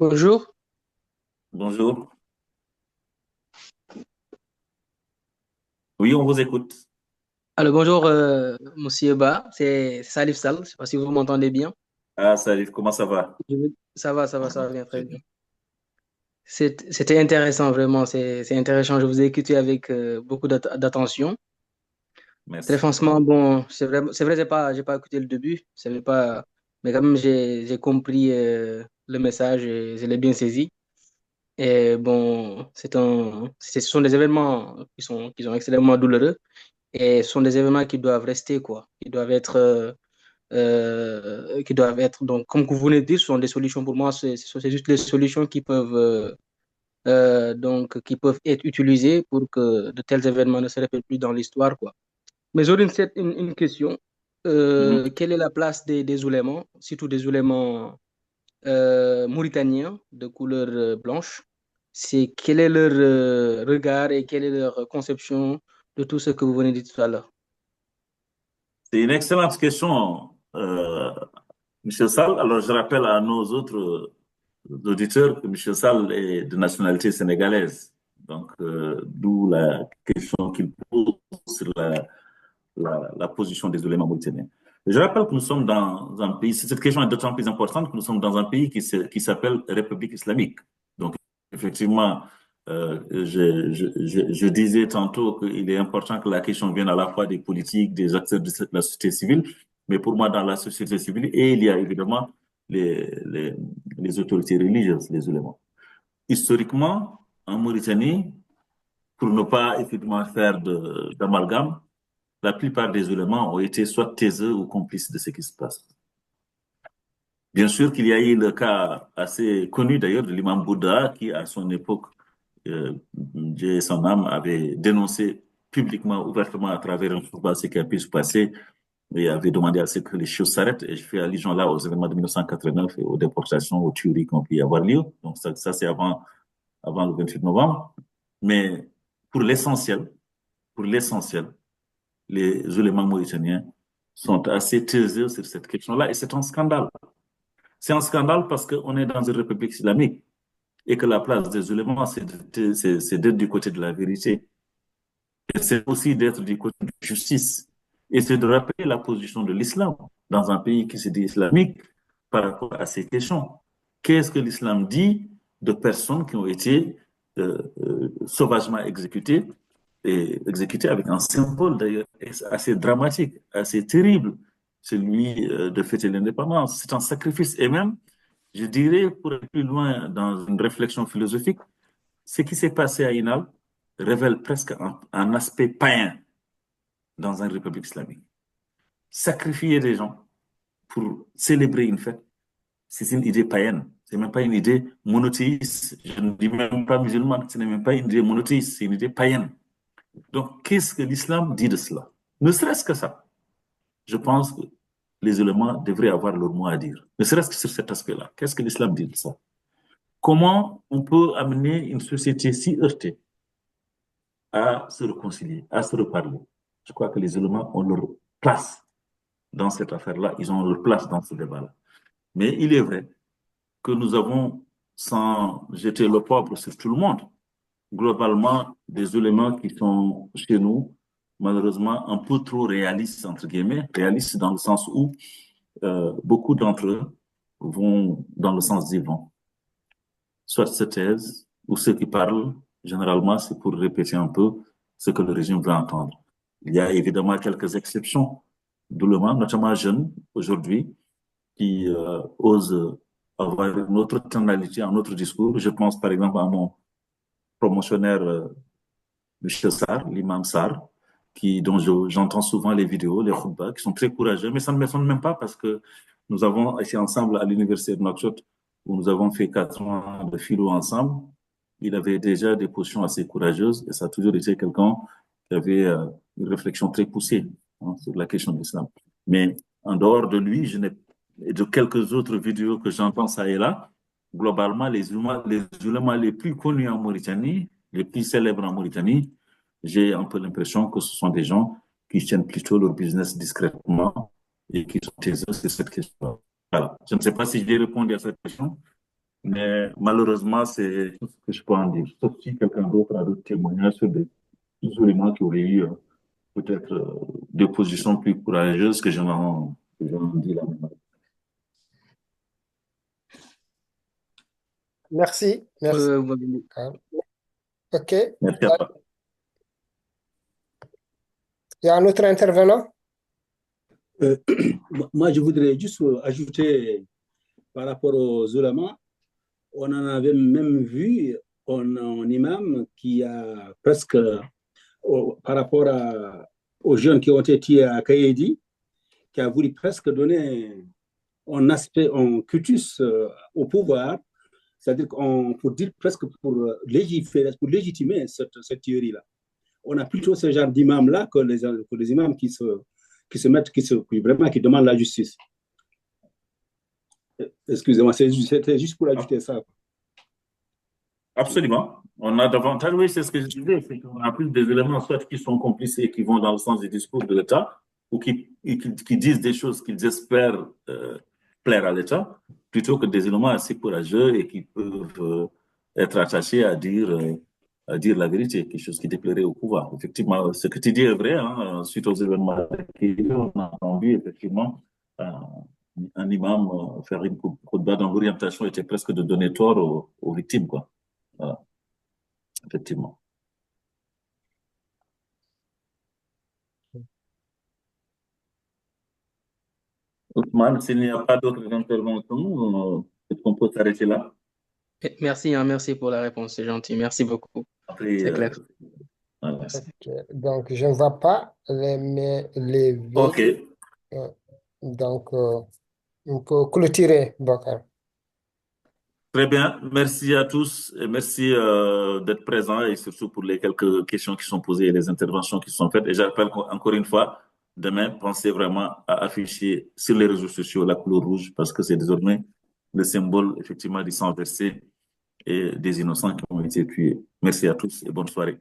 Bonjour. Bonjour. Oui, on vous écoute. Alors, bonjour, Monsieur Ba. C'est Salif Sall. Je ne sais pas si vous m'entendez bien. Ah, salut, comment ça va? Ça va bien, très bien. C'était intéressant, vraiment. C'est intéressant. Je vous ai écouté avec beaucoup d'attention. Très Merci. franchement, bon, c'est vrai, j'ai pas écouté le début. Je savais pas, mais quand même, j'ai compris le message et je l'ai bien saisi. Et bon, ce sont des événements qui sont extrêmement douloureux et ce sont des événements qui doivent rester, quoi. Qui doivent être, donc, comme vous venez de dire, ce sont des solutions pour moi, c'est juste les solutions qui peuvent, qui peuvent être utilisées pour que de tels événements ne se répètent plus dans l'histoire, quoi. Mais j'aurais une question. Mhm. Quelle est la place des oulémas, surtout des oulémas mauritaniens de couleur blanche? Quel est leur regard et quelle est leur conception de tout ce que vous venez de dire tout à l'heure? C'est une excellente question, Monsieur Sall. Alors, je rappelle à nos autres auditeurs que Monsieur Sall est de nationalité sénégalaise. Donc, d'où la question qu'il pose sur la position des oulémas mauritaniens. Je rappelle que nous sommes dans un pays, cette question est d'autant plus importante que nous sommes dans un pays qui s'appelle République islamique. Donc, effectivement, je disais tantôt qu'il est important que la question vienne à la fois des politiques, des acteurs de la société civile, mais pour moi, dans la société civile, et il y a évidemment les, les, les autorités religieuses, les oulémas. Historiquement, en Mauritanie, pour ne pas effectivement faire d'amalgame, la plupart des éléments ont été soit taiseux ou complices de ce qui se passe. Bien sûr qu'il y a eu le cas assez connu d'ailleurs de l'imam Bouddha qui, à son époque, Dieu et son âme, avait dénoncé publiquement, ouvertement à travers un football ce qui a pu se passer et avait demandé à ce que les choses s'arrêtent. Et je fais allusion là aux événements de 1989 et aux déportations, aux tueries qui ont pu y avoir lieu. Donc ça c'est avant le 28 novembre. Mais pour l'essentiel, pour l'essentiel, les éléments mauritaniens sont assez taiseux sur cette question-là et c'est un scandale. C'est un scandale parce qu'on est dans une république islamique et que la place des éléments, c'est d'être du côté de la vérité. Et c'est aussi d'être du côté de la justice. Et c'est de rappeler la position de l'islam dans un pays qui se dit islamique par rapport à ces questions. Qu'est-ce que l'islam dit de personnes qui ont été sauvagement exécutées et exécuté avec un symbole d'ailleurs assez dramatique, assez terrible, celui de fêter l'indépendance. C'est un sacrifice. Et même, je dirais, pour aller plus loin dans une réflexion philosophique, ce qui s'est passé à Inal révèle presque un aspect païen dans une république islamique. Sacrifier des gens pour célébrer une fête, c'est une idée païenne. Ce n'est même pas une idée monothéiste. Je ne dis même pas musulmane, ce n'est même pas une idée monothéiste, c'est une idée païenne. Donc, qu'est-ce que l'islam dit de cela? Ne serait-ce que ça. Je pense que les éléments devraient avoir leur mot à dire. Ne serait-ce que sur cet aspect-là. Qu'est-ce que l'islam dit de ça? Comment on peut amener une société si heurtée à se réconcilier, à se reparler? Je crois que les éléments ont leur place dans cette affaire-là. Ils ont leur place dans ce débat-là. Mais il est vrai que nous avons, sans jeter le pauvre sur tout le monde, globalement des éléments qui sont chez nous, malheureusement, un peu trop réalistes, entre guillemets, réalistes dans le sens où beaucoup d'entre eux vont dans le sens du vent. Soit se taisent, ou ceux qui parlent, généralement, c'est pour répéter un peu ce que le régime veut entendre. Il y a évidemment quelques exceptions d'éléments, notamment jeunes, aujourd'hui, qui osent avoir une autre tonalité, un autre discours. Je pense par exemple à mon promotionnaire Michel Sarr, l'imam Sarr, dont j'entends souvent les vidéos, les khutbahs, qui sont très courageux, mais ça ne m'étonne même pas parce que nous avons été ensemble à l'université de Nouakchott, où nous avons fait 4 ans de philo ensemble. Il avait déjà des positions assez courageuses et ça a toujours été quelqu'un qui avait une réflexion très poussée sur la question de l'islam. Mais en dehors de lui, et de quelques autres vidéos que j'entends ça et là, globalement, les ulémas les plus connus en Mauritanie, les plus célèbres en Mauritanie, j'ai un peu l'impression que ce sont des gens qui tiennent plutôt leur business discrètement et qui sont taiseux sur cette question. Voilà. Je ne sais pas si j'ai répondu à cette question, Mais malheureusement, c'est tout ce que je peux en dire. Sauf si quelqu'un d'autre a d'autres témoignages sur des éléments qui auraient eu peut-être des positions plus courageuses que je n'en dis là maintenant. Merci. Merci. OK. Merci à toi. Il y a un autre intervenant? Moi, je voudrais juste ajouter par rapport aux ulémas, on en avait même vu un imam qui a presque, par rapport aux jeunes qui ont été tués à Kaedi, qui a voulu presque donner un aspect, un cutus au pouvoir, c'est-à-dire pour dire presque pour légitimer cette théorie-là. On a plutôt ce genre d'imam-là que les imams qui demandent la justice. Excusez-moi, c'était juste pour ajouter ça. Absolument. On a davantage, oui, c'est ce que je disais, c'est qu'on a plus des éléments, soit qui sont complices et qui vont dans le sens du discours de l'État, ou qui disent des choses qu'ils espèrent plaire à l'État, plutôt que des éléments assez courageux et qui peuvent être attachés à dire la vérité, quelque chose qui déplairait au pouvoir. Effectivement, ce que tu dis est vrai, hein, suite aux événements on a entendu effectivement un imam faire une khutba dont l'orientation était presque de donner tort aux victimes, quoi. Voilà. Effectivement. Ousmane, s'il n'y a pas d'autres interventions, peut-être qu'on peut s'arrêter là. Merci, hein, merci pour la réponse, c'est gentil. Merci beaucoup. Après, C'est clair. voilà. OK. Donc, je ne vois pas les mains levées. OK. Donc, on peut clôturer, Bokar. Très bien. Merci à tous et merci d'être présents et surtout pour les quelques questions qui sont posées et les interventions qui sont faites. Et j'appelle encore une fois, demain, pensez vraiment à afficher sur les réseaux sociaux la couleur rouge parce que c'est désormais le symbole effectivement du sang versé et des innocents qui ont été tués. Merci à tous et bonne soirée.